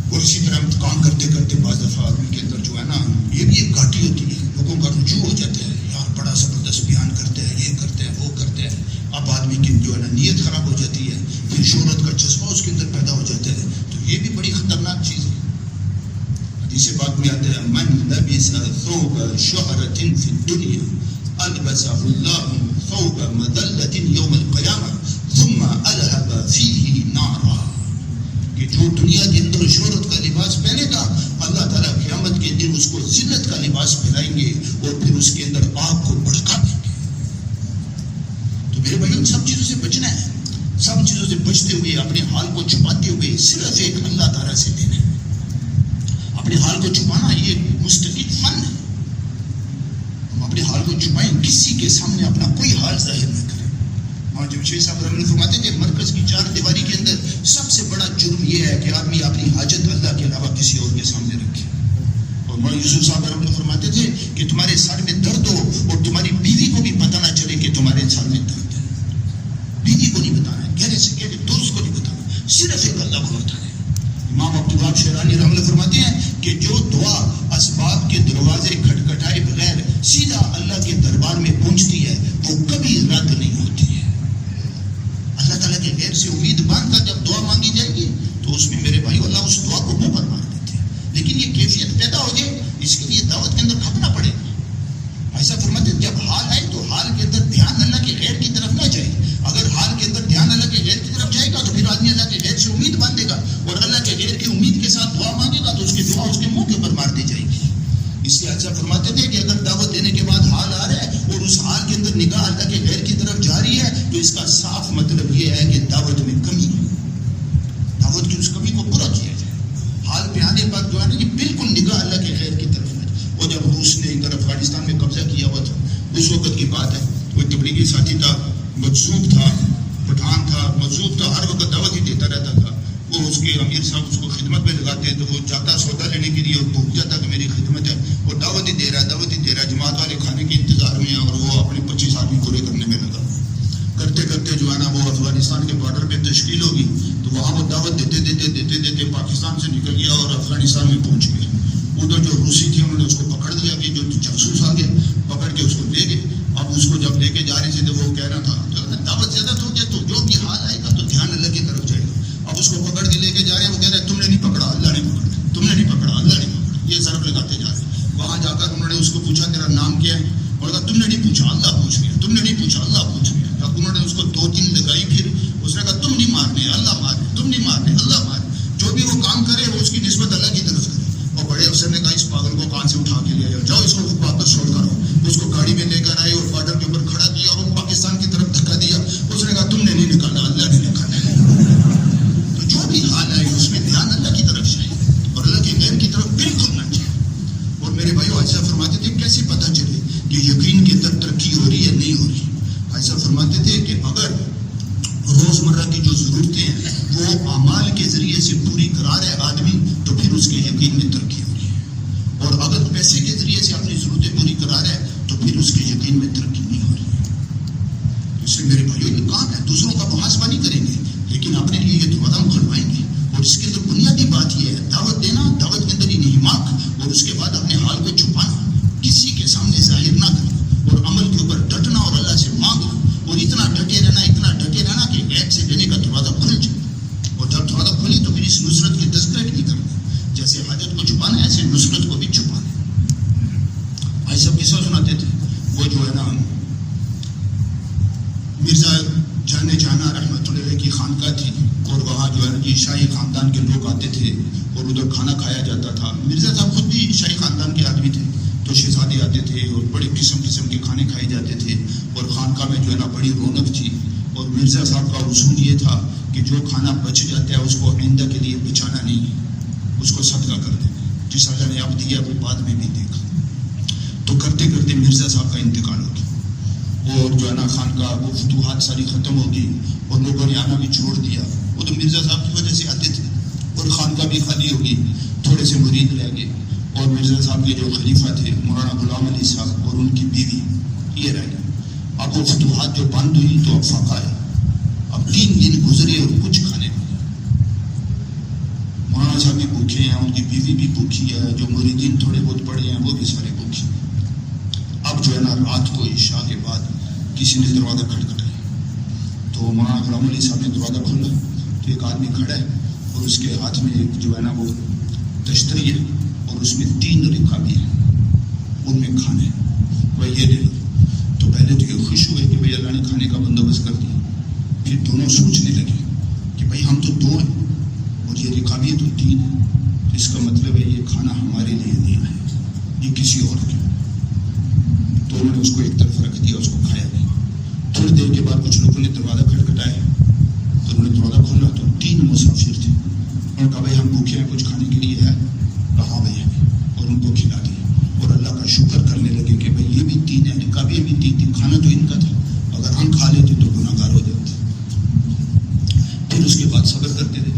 اور اسی طرح ہم کام کرتے کرتے بعض دفعہ آدمی کے اندر جو ہے نا یہ بھی ایک گھاٹی ہوتی ہے، لوگوں کا رجوع ہو جاتا ہے، یار بڑا زبردست بیان کرتے ہیں، یہ کرتے ہیں وہ کرتے ہیں، اب آدمی کی جو ہے نا نیت خراب ہو جاتی ہے، پھر شہرت کا جذبہ اس کے اندر پیدا ہو جاتا ہے، تو یہ بھی بڑی خطرناک چیز ہے۔ حدیث پاک میں آتا ہے من لبس ثوب شہرۃ فی الدنیا البسہ اللہ ثوب مذلۃ یوم القیامہ ثم الہب فیہ نارا، کہ جو دنیا کے اندر شہرت کا لباس پہنے گا اللہ تعالیٰ قیامت کے دن اس کو ذلت کا لباس پہنائیں گے اور پھر اس کے اندر آگ کو بھڑکا دیں گے۔ تو میرے بھائی ان سب چیزوں سے بچنا ہے، سب چیزوں سے بچتے ہوئے اپنے حال کو چھپاتے ہوئے صرف ایک اللہ تعالیٰ سے لینا ہے۔ اپنے حال کو چھپانا یہ مستفید فن ہے، ہم اپنے حال کو چھپائیں، کسی کے سامنے اپنا کوئی حال ظاہر نہ کریں۔ اور جب شیخ صاحب رحمۃ اللہ فرماتے تھے مرکز کی چار دیواری کے اندر سب سے بڑا جرم یہ ہے کہ آدمی اپنی حاجت اللہ کے علاوہ کسی اور کے سامنے رکھے۔ اور مولانا یوسف صاحب رحمۃ اللہ فرماتے تھے کہ تمہارے سر میں درد ہو اور تمہاری بیوی کو بھی پتہ نہ چلے کہ تمہارے سر میں درد ہے، بیوی کو نہیں بتانا ہے، گہرے سے گہرے دوست کو نہیں بتانا، صرف ایک اللہ کو بتانا ہے۔ امام عبدالوہاب شیرانی رحمۃ اللہ فرماتے ہیں کہ جو دعا اسباب کے دروازے کھٹکھٹائے بغیر سیدھا اللہ کے دربار میں پہنچتی ہے وہ کبھی رد نہیں ہوتی ہے۔ اللہ تعالیٰ کے غیر سے امید باندھ کر جب دعا مانگی جائے گی تو اس میں میرے بھائی اللہ اس دعا کو منہ پر مار دیتے ہیں، لیکن یہ کیفیت پیدا ہو جائے اس کے لیے دعوت کے اندر کھپنا پڑے گا۔ ایسا فرماتے ہیں جب حال آئے تو حال کے اندر دھیان اللہ کے غیر کی طرف نہ جائے، اگر حال کے اندر دھیان اللہ کے غیر کی طرف جائے گا تو پھر آدمی اللہ کے غیر سے امید باندھے گا اور اللہ کے غیر کی امید کے ساتھ دعا مانگے گا تو اس کی دعا اس کے منہ کے اوپر مار دی جائے گی۔ اس لیے ایسا فرماتے تھے کہ اگر دعوت دینے کے بعد حال آ رہا ہے اور اس حال کے اندر نگاہ اللہ کے غیر کی طرف جاری ہے تو اس کا صاف مطلب یہ ہے کہ دعوت میں کمی ہے، دعوت کی اس کمی کو پورا کیا جائے۔ حال پہ آنے پر جو ہے نا کہ بالکل نگاہ اللہ کے غیر کی طرف ہے۔ اور جب روس نے ادھر افغانستان میں قبضہ کیا ہوا تھا اس وقت کی بات ہے، کوئی تبلیغی ساتھی تھا، مجذوب تھا، پٹھان تھا، مجذوب تھا، ہر وقت دعوت ہی دیتا رہتا تھا۔ وہ اس کے امیر صاحب اس کو خدمت میں لگاتے تو وہ جاتا سودا لینے کے لیے اور بھول جاتا کہ میری خدمت ہے، اور دعوت ہی دے رہا ہے، دعوت ہی دے رہا ہے، جماعت والے کھانے کے انتظار میں ہیں اور وہ اپنے 25 آدمی پورے کرنے میں لگا۔ کرتے کرتے جو ہے نا وہ افغانستان کے بارڈر پہ تشکیل ہوگی تو وہاں وہ دعوت دیتے پاکستان سے نکل گیا اور افغانستان میں پہنچ گیا۔ ادھر جو روسی تھے انہوں نے اس کو پکڑ لیا کہ جو جاسوس آ گئے، پکڑ کے اس کو لے گئے۔ اب اس کو جب لے کے جا رہے تھے تو وہ کہہ رہا تھا دعوت زیادہ تو گیا تو جو بھی حال آئے گا تو دھیان اللہ کی طرف جائے گا۔ اب اس کو پکڑ کے لے کے جا رہے ہیں، وہ کہہ رہے ہیں تم نے نہیں پکڑا اللہ نے پکڑا، تم نے نہیں پکڑا اللہ نے پکڑا، یہ ضرب لگاتے جا رہے ہیں۔ وہاں جا کر انہوں نے اس کو پوچھا تیرا نام کیا ہے، اور کہا تم نے نہیں پوچھا اللہ پوچھ گیا، تم نے نہیں پوچھا اللہ پوچھ گیا۔ اب انہوں نے اس کو 2-3 لگائی، پھر اس نے کہا تم نہیں مارنے اللہ مارنے، تم نہیں مارنے اللہ مارنے، جو بھی وہ کام کرے وہ اس کی نسبت اللہ کی طرف کرے۔ اور بڑے افسر نے کہا اس پاگل کو کان سے اٹھا کے لے جاؤ، اس کو واپس چھوڑ کر آؤ۔ اس کو گاڑی میں لے کر آئے اور بارڈر کے اوپر کھڑا کیا اور وہ پاکستان کی طرف دھکا دیا۔ اس نے کہا تم نے نہیں نکالا اللہ نے نکالا ہے۔ تو جو بھی حال ہے اس میں دھیان اللہ کی طرف جائے اور اللہ کے غیر کی طرف بالکل نہ جائے۔ اور میرے بھائیو ایسا فرماتے تھے کیسے پتہ چلے کہ یقین کے اندر ترقی ہو رہی ہے نہیں ہو رہی؟ ایسا فرماتے تھے کہ اگر روزمرہ کی جو ضرورتیں ہیں وہ اعمال کے ذریعے سے پوری کرا رہے آدمی تو پھر اس کے یقین میں ترقی ہو رہی ہے، اور اگر پیسے کے ذریعے سے اپنی ضرورتیں پوری کرا رہے تو پھر اس کے یقین میں ترقی نہیں ہو رہی ہے۔ اس سے میرے بھائیوں یہ کام ہے، دوسروں کا محاسبہ نہیں کریں گے لیکن اپنے لیے یہ دروازہ کھلوائیں گے۔ اور اس کے اندر بنیادی بات یہ ہے دعوت دینا، دعوت کے اندر انہماک، اور اس کے بعد اپنے حال کو چھپانا، کسی کے سامنے ظاہر نہ کرنا، اور عمل کے اوپر ڈٹنا اور اللہ سے مانگنا، اور اتنا ڈٹے رہنا کہ غیب سے دینے کا دروازہ کھل جائے، اور جب دروازہ کھلے تو پھر اس نصرت کی تذکرہ نہیں کرنا۔ جیسے حاجت کو چھپا یہ شاہی خاندان کے لوگ آتے تھے اور ادھر کھانا کھایا جاتا تھا. مرزا صاحب خود بھی شاہی خاندان کے آدمی تھے, تو شہزادے آتے تھے اور بڑے قسم قسم کے کھانے کھائے جاتے تھے, اور خانقاہ میں جو ہے نا بڑی رونق تھی. اور مرزا صاحب کا اصول یہ تھا کہ جو کھانا بچ جاتا ہے اس کو آئندہ کے لیے بچانا نہیں, اس کو صدقہ کر دینا. جس اللہ نے اب دیا وہ بعد میں بھی دے گا. تو کرتے کرتے مرزا صاحب کا انتقال ہو گیا, اور جو ہے نا خانقاہ وہ فتوحات ساری ختم ہو گئی اور لوگوں نے آنا بھی چھوڑ دیا. وہ تو مرزا صاحب کی وجہ سے آتے تھے, اور خانقاہ بھی خالی ہو گئی, تھوڑے سے مرید رہ گئے. اور مرزا صاحب کے جو خلیفہ تھے مولانا غلام علی صاحب اور ان کی بیوی یہ رہ گئے. اب وہ فتوحات جو بند ہوئی تو اب فاقہ ہے. اب 3 دن گزرے اور کچھ کھانے کو. مولانا صاحب بھی بھوکے ہیں, ان کی بیوی بھی بھوکی ہے, جو مریدین تھوڑے بہت پڑے ہیں وہ بھی سارے بھوکے. اب جو ہے نا رات کو عشاء کے بعد کسی نے دروازہ کھٹکھٹایا, تو مولانا غلام علی صاحب نے دروازہ کھولا تو ایک آدمی کھڑا ہے اور اس کے ہاتھ میں ایک جو ہے نا وہ تشتری ہے اور اس میں 3 رکابی ہیں, ان میں کھانے بھائی یہ لے لو. تو پہلے تو یہ خوش ہوئے کہ بھائی اللہ نے کھانے کا بندوبست کر دیا. پھر دونوں سوچنے لگے کہ بھائی ہم تو 2 ہیں اور یہ رکابی تو 3 ہیں, اس کا مطلب ہے یہ کھانا ہمارے لیے نہیں ہے, یہ کسی اور کے. تو انہوں نے اس کو ایک طرف رکھ دیا, اس کو کھایا نہیں. تھوڑی دیر کے بعد کچھ لوگوں نے دروازہ کھٹکھٹایا, تو انہوں نے دروازہ کھولا تو 3 مسافر تھے. انہوں نے کہا بھائی ہم بھوکے ہیں, کچھ کھانے کے لیے ہے؟ کہا بھائی ہے, اور ان کو کھلا دیا. اور اللہ کا شکر کرنے لگے کہ بھائی یہ بھی 3 ہیں, رکابی بھی 3 تھی, کھانا تو ان کا تھا, اگر ہم کھا لیتے تو گناہ گار ہو جاتے. پھر اس کے بعد صبر کرتے رہے.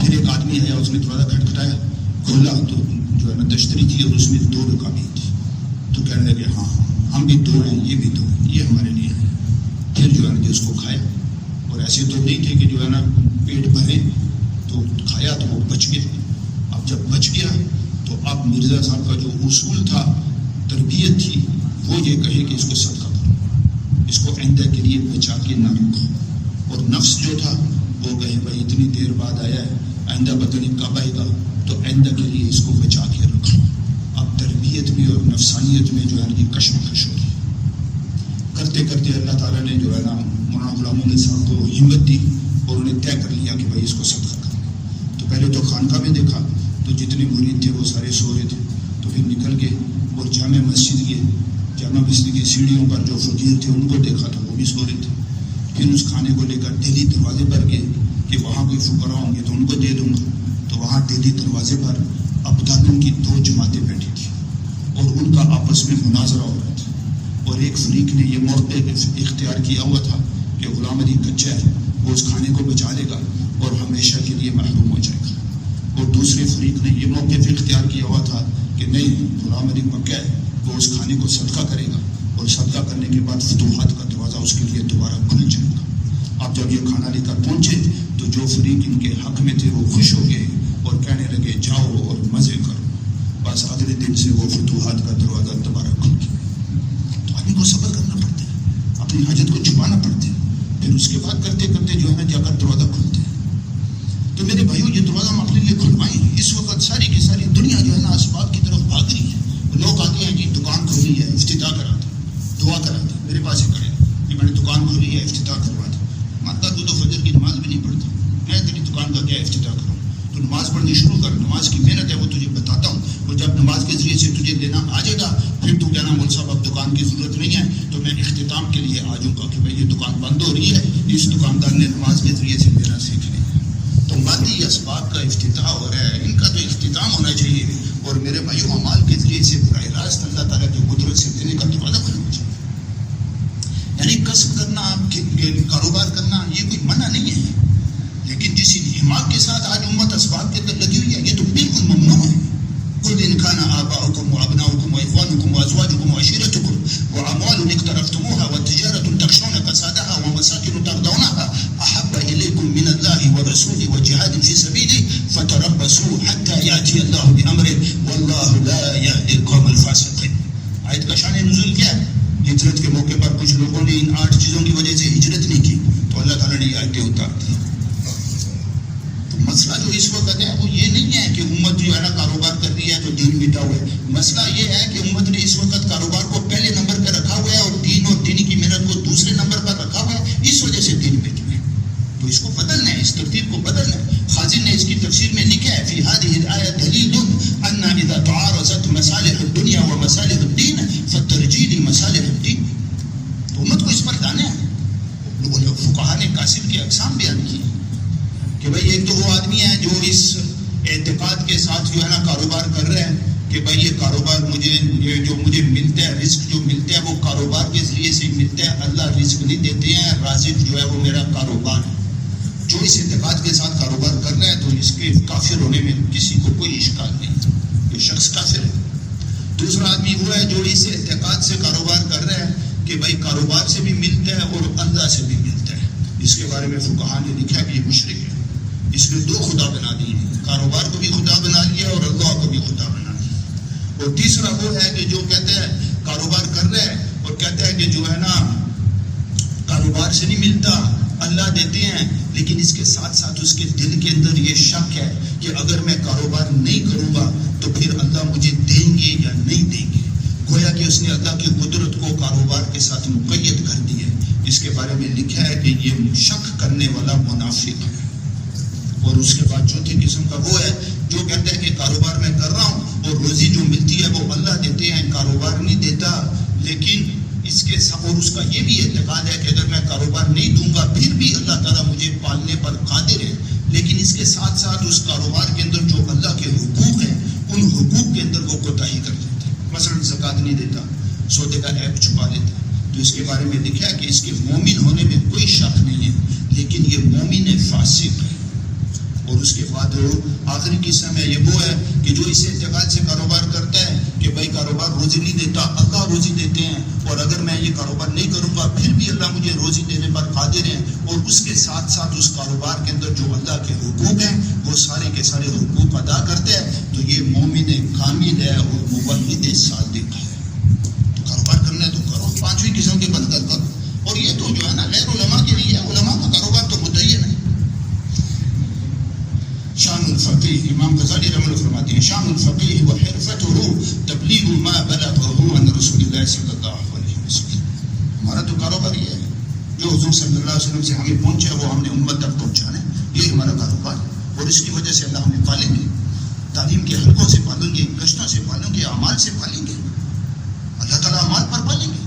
پھر ایک آدمی آیا, اس نے دروازہ کھٹکھٹایا, کھولا تو جو ہے نا تشتری تھی اور اس میں 2 رکابی تھی. تو کہنے لگے ہاں ہم بھی 2 ہیں, یہ بھی 2 ہیں, یہ ہمارے لیے ہے. پھر جو ہے نا اس کو کھایا, اور ایسے تو نہیں تھے کہ جو ہے نا پیٹ بھرے, تو کھایا تو وہ بچ گیا. اب جب بچ گیا تو اب مرزا صاحب کا جو اصول تھا, تربیت تھی, وہ یہ کہے کہ اس کو صدقہ کرو, اس کو آئندہ کے لیے بچا کے نہ رکھو. اور نفس جو تھا وہ کہے بھائی اتنی دیر بعد آیا ہے, آئندہ پتہ نہیں کب آئے گا, تو آئندہ کے لیے اس کو بچا کے رکھو. اب تربیت میں اور نفسانیت میں جو ہے یہ کشمکش ہو رہی ہے. کرتے کرتے اللہ تعالیٰ نے جو ہے نا مولانا غلام علی صاحب کو ہمت دی اور انہیں طے کر لیا کہ بھائی اس کو صدقہ کرنا. تو پہلے تو خانقاہ میں دیکھا تو جتنے مرید تھے وہ سارے سو رہے تھے. تو پھر نکل گئے اور جامع مسجد گئے. جامع مسجد کی سیڑھیوں پر جو فقیر تھے ان کو دیکھا تو وہ بھی سو رہے تھے. پھر اس کھانے کو لے کر دہلی دروازے پر گئے کہ وہاں کوئی فقراء ہوں گے تو ان کو دے دوں گا. تو وہاں دہلی دروازے پر ابدالوں کی 2 جماعتیں بیٹھی تھیں اور ان کا آپس میں مناظرہ ہو رہا تھا. اور ایک فریق نے یہ موقع اختیار کیا ہوا تھا کہ غلام علی کچا ہے, وہ اس کھانے کو بچا لے گا اور ہمیشہ کے لیے محروم ہو جائے گا. اور دوسرے فریق نے یہ موقع اختیار کیا ہوا تھا کہ نہیں, غلام علی پکا ہے, وہ اس کھانے کو صدقہ کرے گا اور صدقہ کرنے کے بعد فتوحات کا دروازہ اس کے لیے دوبارہ کھل جائے گا. اب جب یہ کھانا لے کر پہنچے تو جو فریق ان کے حق میں تھے وہ خوش ہو گئے اور کہنے لگے جاؤ اور مزے کرو. بس اگلے دن سے وہ فتوحات کا دروازہ دوبارہ کھل گیا. تو آدمی کو صبر کرنا پڑتا ہے, اپنی حاجت کو چھپانا پڑتا ہے, پھر اس کے بعد کرتے کرتے جو ہے نا جا کر دروازہ کھلتے ہیں. تو میرے بھائیوں یہ دروازہ ہم اپنے لیے کھلوائیں. اس وقت ساری کی ساری دنیا جو ہے نا اسباب کی طرف بھاگ رہی ہے. لوگ آتے ہیں کہ دکان کھولی ہے, افتتاح کراتے, دعا کراتے, میرے پاس ہی کرے کہ میں نے دکان کھولی ہے, افتتاح کروا دے. مانتا تو فجر کی نماز بھی نہیں پڑھتا, میں تیری دکان کا کیا افتتاح کروں. تو نماز پڑھنی شروع کر, نماز کی محنت ہے وہ تجھے بتاتا ہوں. اور جب نماز کے ذریعے سے تجھے لینا آ جائے گا پھر تو کہنا مول صاحب اب دکان کی ضرورت نہیں ہے, تو میں اختتام کے لیے آ جاؤں گا کہ بھائی یہ دکان بند ہو رہی ہے, اس دکاندار نے نماز کے ذریعے سے لینا سیکھ لیا. تو مادی اسباب کا افتتاح ہو رہا ہے, ان کا تو اختتام ہونا چاہیے. اور میرے بھائیوں اعمال کے ذریعے سے براہ راست اللہ تعالیٰ کی قدرت سے دینے کا دروازہ کھلنا چاہیے. یعنی کسب کرنا, کاروبار کرنا یہ کوئی منع نہیں ہے, لیکن جس انہماک کے ساتھ آج امت اسباب کے اندر لگی ہوئی ہے یہ تو بالکل ممنوع ہے. قل ان كان آباؤكم وابناؤكم واخوانكم وازواجكم وعشيرتكم واموال اقترفتموها وتجارة تخشون كسادها ومساكن ترضونها احب اليكم من الله ورسوله وجهاد في سبيله فتربصوا حتى ياتي الله بامره والله لا يهدي القوم الفاسقين. آیت کا شان نزول کیا ہے؟ ہجرت کے موقع پر کچھ لوگوں نے ان 8 چیزوں کی وجہ سے ہجرت نہیں کی تو اللہ تعالیٰ نے یہ آیتیں اتار دی. تو مسئلہ جو اس وقت ہے وہ یہ نہیں ہے کہ امت جو ہے نا کاروبار کر رہی ہے تو دین مٹا ہوا ہے. مسئلہ یہ ہے کہ امت نے اس وقت کاروبار کو پہلے نمبر پہ رکھا ہوا ہے اور دین اور دینی کی محنت کو دوسرے نمبر پر رکھا ہوا ہے, اس وجہ سے دین مٹ گیا ہے. تو اس کو بدلنا ہے, اس ترتیب کو بدلنا ہے. خاصی فی مصالح الدین. تو امت کو اس پر لانا ہے. لوگوں نے فقہا نے کاسب کی اقسام بیان کی کہ بھائی ایک تو وہ آدمی ہے جو اس اعتقاد کے ساتھ جو ہے نا کاروبار کر رہا ہے کہ بھائی یہ کاروبار یہ جو مجھے ملتا ہے، رزق جو ملتا ہے وہ کاروبار کے ذریعے سے ملتا ہے، اللہ رزق نہیں دیتے ہیں، رازق جو ہے وہ میرا کاروبار ہے. جو اس اعتقاد کے ساتھ کاروبار کر رہا ہے تو اس کے کافر ہونے میں کسی کو کوئی اشکال نہیں، یہ شخص کافر ہے. دوسرا آدمی وہ ہے جو اس اعتقاد سے کاروبار کر رہا ہے کہ بھائی کاروبار سے بھی ملتا ہے اور اللہ سے بھی ملتا ہے. اس کے بارے میں فقہا نے لکھا کہ یہ مشرک ہے. اس نے دو خدا بنا دیے ہیں، کاروبار کو بھی خدا بنا لیا اور اللہ کو بھی خدا بنا لیا. اور تیسرا وہ ہے کہ جو کہتا ہے کاروبار کر رہا ہے اور کہتا ہے کہ جو ہے نا کاروبار سے نہیں ملتا، اللہ دیتے ہیں، لیکن اس کے ساتھ ساتھ اس کے دل کے اندر یہ شک ہے کہ اگر میں کاروبار نہیں کروں گا تو پھر اللہ مجھے دیں گے یا نہیں دیں گے. گویا کہ اس نے اللہ کی قدرت کو کاروبار کے ساتھ مقید کر دی ہے. اس کے بارے میں لکھا ہے کہ یہ شک کرنے والا منافق ہے. اور اس کے بعد چوتھی قسم کا وہ ہے جو کہتا ہے کہ کاروبار میں کر رہا ہوں اور روزی جو ملتی ہے وہ اللہ دیتے ہیں، کاروبار نہیں دیتا. لیکن اس کے اور اس کا یہ بھی اعتقاد ہے کہ اگر میں کاروبار نہیں دوں گا پھر بھی اللہ تعالیٰ مجھے پالنے پر قادر ہے. لیکن اس کے ساتھ ساتھ اس کاروبار کے اندر جو اللہ کے حقوق ہیں ان حقوق کے اندر وہ کوتاہی کر دیتا ہے. مثلا زکوٰۃ نہیں دیتا، سودے کا عیب چھپا دیتا. تو اس کے بارے میں لکھا ہے کہ اس کے مومن ہونے میں کوئی شک نہیں ہے، لیکن یہ مومن فاسق ہے. اور اس کے بعد آخری قسم ہے یہ وہ ہے کہ جو اس اعتقاد سے کاروبار کرتا ہے کہ بھائی کاروبار روزی نہیں دیتا، اللہ روزی دیتے ہیں، اور اگر میں یہ کاروبار نہیں کروں گا پھر بھی اللہ مجھے روزی دینے پر قادر ہیں. اور اس کے ساتھ ساتھ اس کاروبار کے اندر جو اللہ کے حقوق ہیں وہ سارے کے سارے حقوق ادا کرتے ہیں. تو یہ مومن کامل ہے اور موحد صادق ہے. تو کاروبار کرنا ہے تو کرو، پانچویں قسم کے بندہ کرو. اور یہ تو جو ہے نا غیر علماء کے لیے، علماء کا کاروبار تو متعین ہے. شان الفقیہ، امام غزالی رحمۃ اللہ فرماتے ہیں شان الفقیہ وحرفتہ تبلیغ ما بلغہ عن رسول اللہ صلی اللہ علیہ وسلم. ہمارا تو کاروبار یہ ہے جو حضور صلی اللہ علیہ وسلم سے ہمیں پہنچا وہ ہم نے امت تک پہنچانا ہے. یہ ہمارا کاروبار ہے اور اس کی وجہ سے اللہ ہمیں پالیں گے، تعلیم کے حلقوں سے پالیں گے، گشتوں سے پالیں گے، اعمال سے پالیں گے. اللہ تعالیٰ اعمال پر پالیں گے.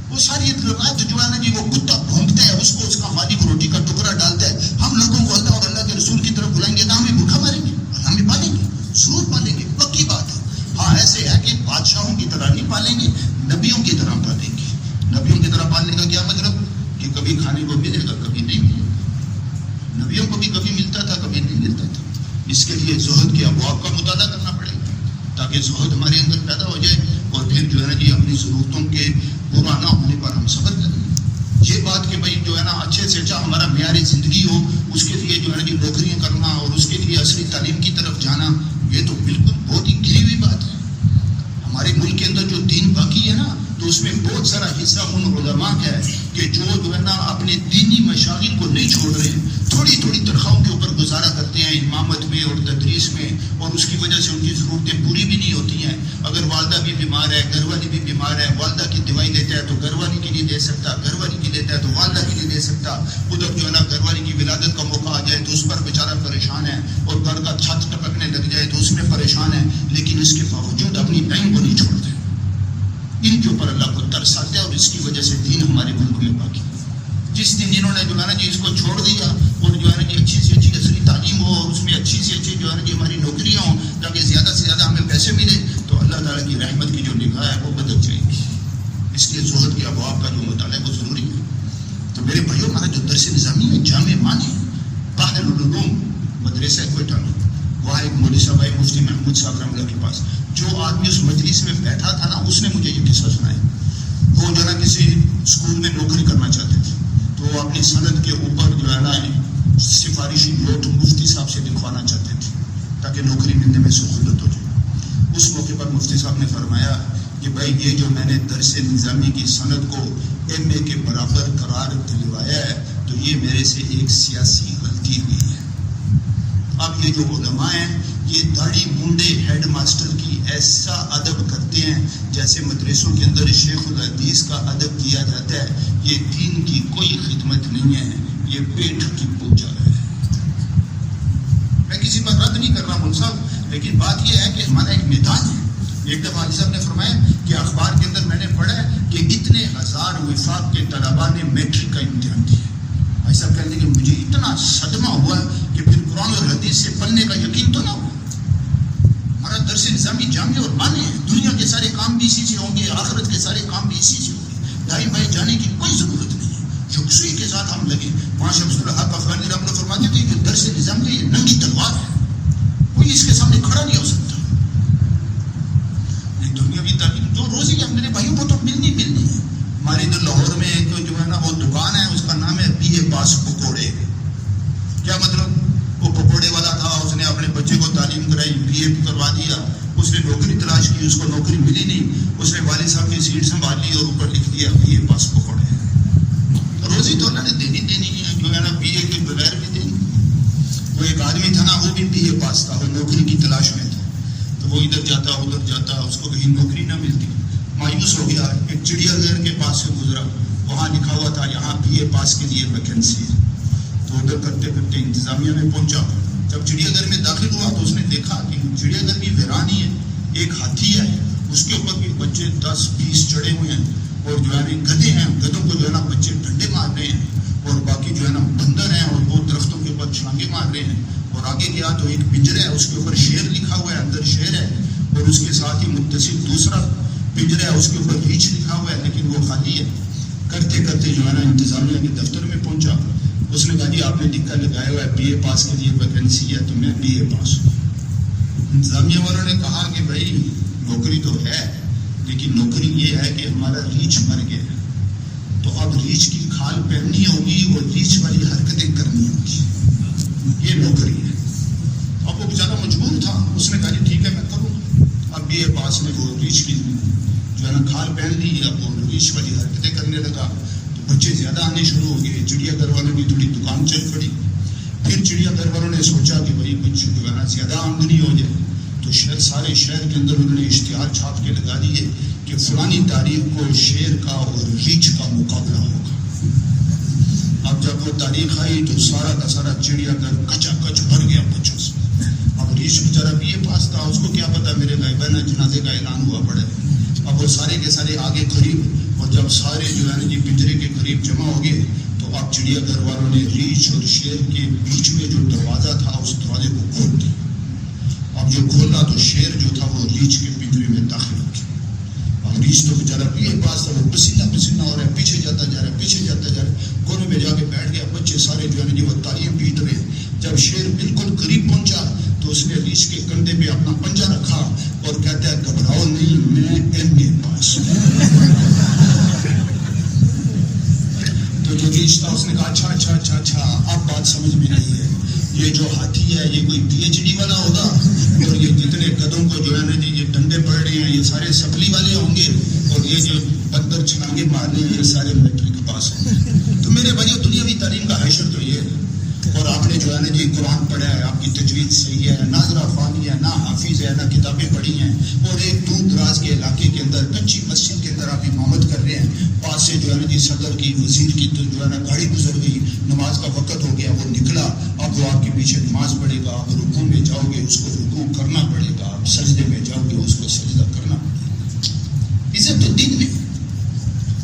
وہ ساری روایت جو ہے نا جی وہ کتا بھونکتا ہے، اس کو اس کا مالک روٹی کا ٹکڑا ڈالتا ہے. ہم لوگوں کو اللہ اور اللہ کے رسول کی طرف بلائیں گے تو ہمیں بھوکا ماریں گے، اللہ ہمیں پالیں گے، ضرور پالیں گے، پکی بات ہے. ہاں ایسے ہے کہ بادشاہوں کی طرح نہیں پالیں گے، نبیوں کی طرح پالیں گے. نبیوں کی طرح پالنے کا کیا مطلب کہ کبھی کھانے کو ملے گا کبھی نہیں ملے گا. نبیوں کو بھی کبھی ملتا تھا کبھی نہیں ملتا تھا. اس کے لیے زہد کے ابواب کا مطالعہ کرنا پڑے گا تاکہ زہد ہمارے اندر پیدا ہو جائے اور پھر جو ہے نا جی اپنی ضرورتوں کے پورا نہ ہونے پر ہم صبر کریں. یہ بات کہ بھائی جو ہے نا اچھے سے اچھا ہمارا معیار زندگی ہو، اس کے لیے جو ہے نا جی نوکریاں کرنا اور اس کے لیے عصری تعلیم کی طرف جانا، یہ تو بالکل بہت ہی گری ہوئی بات ہے. ہمارے ملک کے اندر جو دین باقی ہے نا تو اس میں بہت سارا حصہ ان علماء کا ہے کہ جو ہے نا اپنے دینی مشاغل کو نہیں چھوڑ رہے، تھوڑی تھوڑی تنخواہوں کے اوپر گزارا کرتے ہیں امامت میں اور تدریس میں، اور اس کی وجہ سے ان کی ضرورتیں پوری بھی نہیں ہوتی ہیں. اگر والدہ بھی بیمار ہے، گھر والی بھی بیمار ہے، والدہ کی دوائی لیتا ہے تو گھر والی کی نہیں دے سکتا، گھر والی کی لیتا ہے تو والدہ کی نہیں دے سکتا. ادھر جو ہے نا گھر والی کی ولادت کا موقع آ جائے تو اس پر بیچارہ پریشان ہے، اور گھر کا چھت ٹپکنے لگ جائے تو اس میں پریشان ہے، لیکن اس کے باوجود اپنی ٹائم کو نہیں چھوڑتے. ان کے اوپر اللہ کو ترس آتا ہے اور اس کی وجہ سے دین ہمارے ملک میں باقی. جس دن انہوں نے جو ہے نا جی اس کو چھوڑ دیا اور جو ہے نا جی اچھی سے اچھی عصری تعلیم ہو اور اس میں اچھی سے اچھی جو ہے نا جی ہماری نوکریاں ہوں تاکہ زیادہ سے زیادہ ہمیں پیسے ملے، تو اللہ تعالیٰ کی رحمت کی جو نگاہ ہے وہ بدل جائے گی. اس لیے زہد کے ابواب کا جو مطالعہ وہ ضروری ہے. تو میرے بھائیوں، ہمارا جو درس نظامی ہے جامع معنی باہر العلوم مدرسہ کوئٹہ میں، وہاں ایک مولوی صاحب آئے مفتی محمود صاحب رحمۃ اللہ کے پاس. جو آدمی اس مجلس میں بیٹھا تھا نا اس نے مجھے یہ قصہ سنایا. وہ جو ہے نا کسی اسکول میں نوکری کرنا چاہتے تھے تو وہ اپنی سند کے اوپر جو ہے نا سفارشی نوٹ مفتی صاحب سے لکھوانا چاہتے تھے تاکہ نوکری ملنے میں سہولت ہو جائے. اس موقع پر مفتی صاحب نے فرمایا کہ بھائی یہ جو میں نے درس نظامی کی سند کو MA کے برابر قرار دلوایا ہے تو یہ میرے سے ایک سیاسی غلطی ہوئی ہے. اب یہ جو علماء ہیں یہ داڑھی مونڈے ہیڈ ماسٹر کی ایسا ادب کرتے ہیں جیسے مدرسوں کے اندر شیخ الحدیث کا ادب کیا جاتا ہے. یہ دین کی کوئی خدمت نہیں ہے، یہ پیٹ کی پوجا ہے. میں کسی پر رد نہیں کر رہا ہوں صاحب، لیکن بات یہ ہے کہ ہمارا ایک میدان ہے، ایک دفعہ علی صاحب نے فرمایا کہ اخبار کے اندر میں نے پڑھا ہے کہ اتنے ہزار وفاق کے طلباء نے میٹرک کا امتحان دیا. ایسا کہنے کہ مجھے اتنا صدمہ ہوا کہ پھر قرآن اور حدیث سے پڑھنے کا یقین تو نہ ہوا. ہمارا درس نظامی جامع اور مانے ہیں, دنیا کے سارے کام بھی اسی سے ہوں گے, آخرت کے سارے کام بھی اسی سے ہوں گے. دائیں بائیں جانے کی کوئی ضرورت نہیں ہے, یکسوئی کے ساتھ ہم لگے. وہاں شمس الحق افغانی رحمۃ اللہ فرماتے تھے کہ درس نظامی یہ ننگی تلوار ہے, کوئی اس کے سامنے کھڑا نہیں ہو سکتا. دنیاوی تعلیم جو روزی ہے میرے بھائیوں کو تو ملنی ہے. ہمارے ادھر لاہور میں ایک جو ہے نا وہ دکان ہے, اس کا نام ہے بی اے پاس پکوڑے. کیا مطلب؟ وہ پکوڑے والا تھا, اس نے اپنے بچے کو تعلیم کرائی, بی اے کروا دیا, اس نے نوکری تلاش کی, اس کو نوکری ملی نہیں, اس نے والد صاحب کی سیٹ سنبھال لی اور اوپر لکھ دیا بی اے پاس پکوڑے. روزی تو اللہ نے دینی ہے, جو ہے نا بی اے کے بغیر بھی دینی. وہ ایک آدمی تھا نا, وہ بھی بی اے پاس تھا, وہ نوکری کی تلاش میں تھا, تو وہ ادھر جاتا ادھر جاتا, اس کو کہیں نوکری نہ ملتی, مایوس ہو گیا. ایک چڑیا گھر کے پاس سے گزرا, وہاں لکھا ہوا تھا یہاں بی اے پاس کے لیے ویکینسی ہے. تو ادھر کرتے کرتے انتظامیہ میں پہنچا. جب چڑیا گھر میں داخل ہوا تو اس نے دیکھا کہ چڑیا گھر بھی ویرانی ہے, ایک ہاتھی ہے, اس کے اوپر بھی بچے 10-20 چڑھے ہوئے ہیں, اور جو ہے نا گدھے ہیں, گدھوں کو جو ہے نا بچے ڈنڈے مار رہے ہیں, اور باقی جو ہے نا بندر ہیں اور وہ درختوں کے اوپر چھلانگے مار رہے ہیں. اور آگے گیا تو ایک پنجرا ہے, اس کے اوپر شیر لکھا ہوا ہے, اندر شیر ہے, اور اس کے ساتھ ہی متصل دوسرا پنجرا ہے, اس کے اوپر ریچھ لکھا ہوا ہے لیکن وہ خالی ہے. کرتے کرتے جو ہے نا انتظامیہ کے دفتر میں پہنچا. اس نے کہا جی آپ نے ٹکا لگایا ہوا ہے بی اے پاس کے لیے ویکینسی ہے, تو میں بی اے پاس ہوں. انتظامیہ والوں نے کہا کہ بھائی نوکری تو ہے, لیکن نوکری یہ ہے کہ ہمارا ریچھ مر گیا, تو اب ریچھ کی کھال پہننی ہوگی اور ریچھ والی حرکتیں کرنی ہوگی, یہ نوکری ہے. اب وہ بیچارہ مجبور تھا, اس نے کہا جی ٹھیک ہے میں کروں. اب بی اے پاس میں وہ ریچھ کی جو ہے نا کھال پہن لی, اب وہ ریچھ والی حرکتیں کرنے لگا, تو بچے زیادہ آنے شروع ہو گئے. چڑیا گھر والوں کی تھوڑی دکان چل پڑی. پھر چڑیا گھر والوں نے سوچا کہ بھائی کچھ جو ہے نا زیادہ آمدنی ہو جائے, تو سارے شہر کے اندر انہوں نے اشتہار چھاپ کے لگا دیے کہ فلانی تاریخ کو شیر کا اور ریچھ کا مقابلہ ہوگا. اب جب وہ تاریخ آئی تو سارا کا سارا چڑیا گھر کچا کچ بھر گیا بچوں سے. اب ریچھ بیچارہ بی اے پاس تھا, اس کو کیا پتا میرے بھائی بہن جنازے کا اعلان ہوا پڑے. اب وہ سارے کے سارے آگے قریب, اور جب سارے جو ہے نا جی پنجرے کے قریب جمع ہو گئے, تو اب چڑیا گھر والوں نے ریچھ اور شیر کے بیچ میں جو دروازہ تھا اس دروازے کو کھول دیا. اب جو کھولا تو شیر جو تھا وہ ریچھ کے پنجرے میں داخل ہو گیا. اب ریچھ تو بیچارہ بی اے پاس تھا, وہ پسینہ ہو رہا ہے, پیچھے جاتا جا رہا ہے, کونے میں جا کے بیٹھ گیا. بچے سارے جو ہے نا جی وہ تالیاں پیٹ رہے ہیں. جب شیر بالکل قریب پہنچا تو اس نے ریچھ کے کندھے پہ اپنا پنجہ رکھا اور کہتا ہے گھبراؤ نہیں, میں ایم اے پاس ہوں. تو جو ریچھ تھا اس نے کہا اچھا اب بات سمجھ میں نہیں ہے, یہ جو ہاتھی ہے یہ کوئی پی ایچ ڈی والا ہوگا, اور یہ جتنے گدھوں کو جو ہے نا جی یہ ڈنڈے پڑ رہے ہیں یہ سارے سپلی والے ہوں گے, اور یہ جو بندر چھلانگے مار رہے ہیں یہ سارے میٹرک پاس ہوں گے. تو میرے بھائیو دنیاوی تعلیم کا حشر تو یہ ہے. اور آپ نے جو ہے نا جی قرآن پڑھا ہے, آپ کی تجوید صحیح ہے, نہ ذرا فانی ہے, نہ حافظ ہے, نہ کتابیں پڑھی ہیں, اور ایک دور دراز کے علاقے کے اندر کچی مسجد کے اندر آپ امامت کر رہے ہیں. پاس سے جو ہے نا جی صدر کی وزیر کی تو جو ہے نا گاڑی گزر گئی, نماز کا وقت ہو گیا, وہ نکلا, اب وہ آپ کے پیچھے نماز پڑھے گا, آپ رکوع میں جاؤ گے اس کو رکوع کرنا پڑے گا, آپ سجدے میں جاؤ گے اس کو سجدہ کرنا پڑے گا. عزت تو دین میں,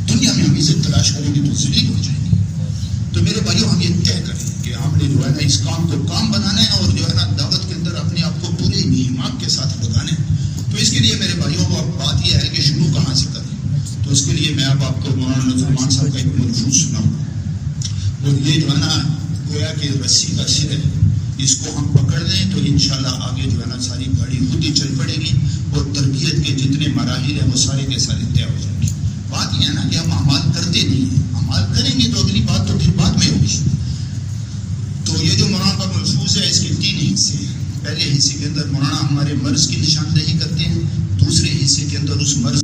دنیا میں ہم عزت تلاش کریں گے تو ذلیل ہو جائیں گے. تو میرے بھائیوں ہم یہ طے کریں کہ ہم نے جو ہے نا اس کام کو کام بنانا ہے, اور جو ہے نا دعوت کے اندر اپنے آپ کو پورے ایمان کے ساتھ لگانا ہے. تو اس کے لیے میرے بھائیوں کو بات یہ ہے کہ شروع کہاں سے کریں. تو اس کے لیے میں اب آپ کو مولانا نظرمان صاحب کا ایک ملفوظ سناؤں, اور یہ جو ہے نا گویا کہ رسی کا سر ہے, اس کو ہم پکڑ لیں تو انشاءاللہ آگے جو ہے نا ساری گاڑی خود ہی چل پڑے گی, اور تربیت کے جتنے مراحل ہیں وہ سارے کے سارے طے ہو جائیں گے. بات یہ ہے نا کہ ہم اعمال کرتے نہیں ہیں, اعمال کریں گے تو اگلی بات تو پھر بعد میں ہوگی. تو یہ جو مولانا کا ملفوظ ہے اس کے 3 حصے ہیں. پہلے حصے کے اندر مولانا ہمارے مرض کی نشاندہی کرتے ہیں, دوسرے حصے کے اندر اس مرض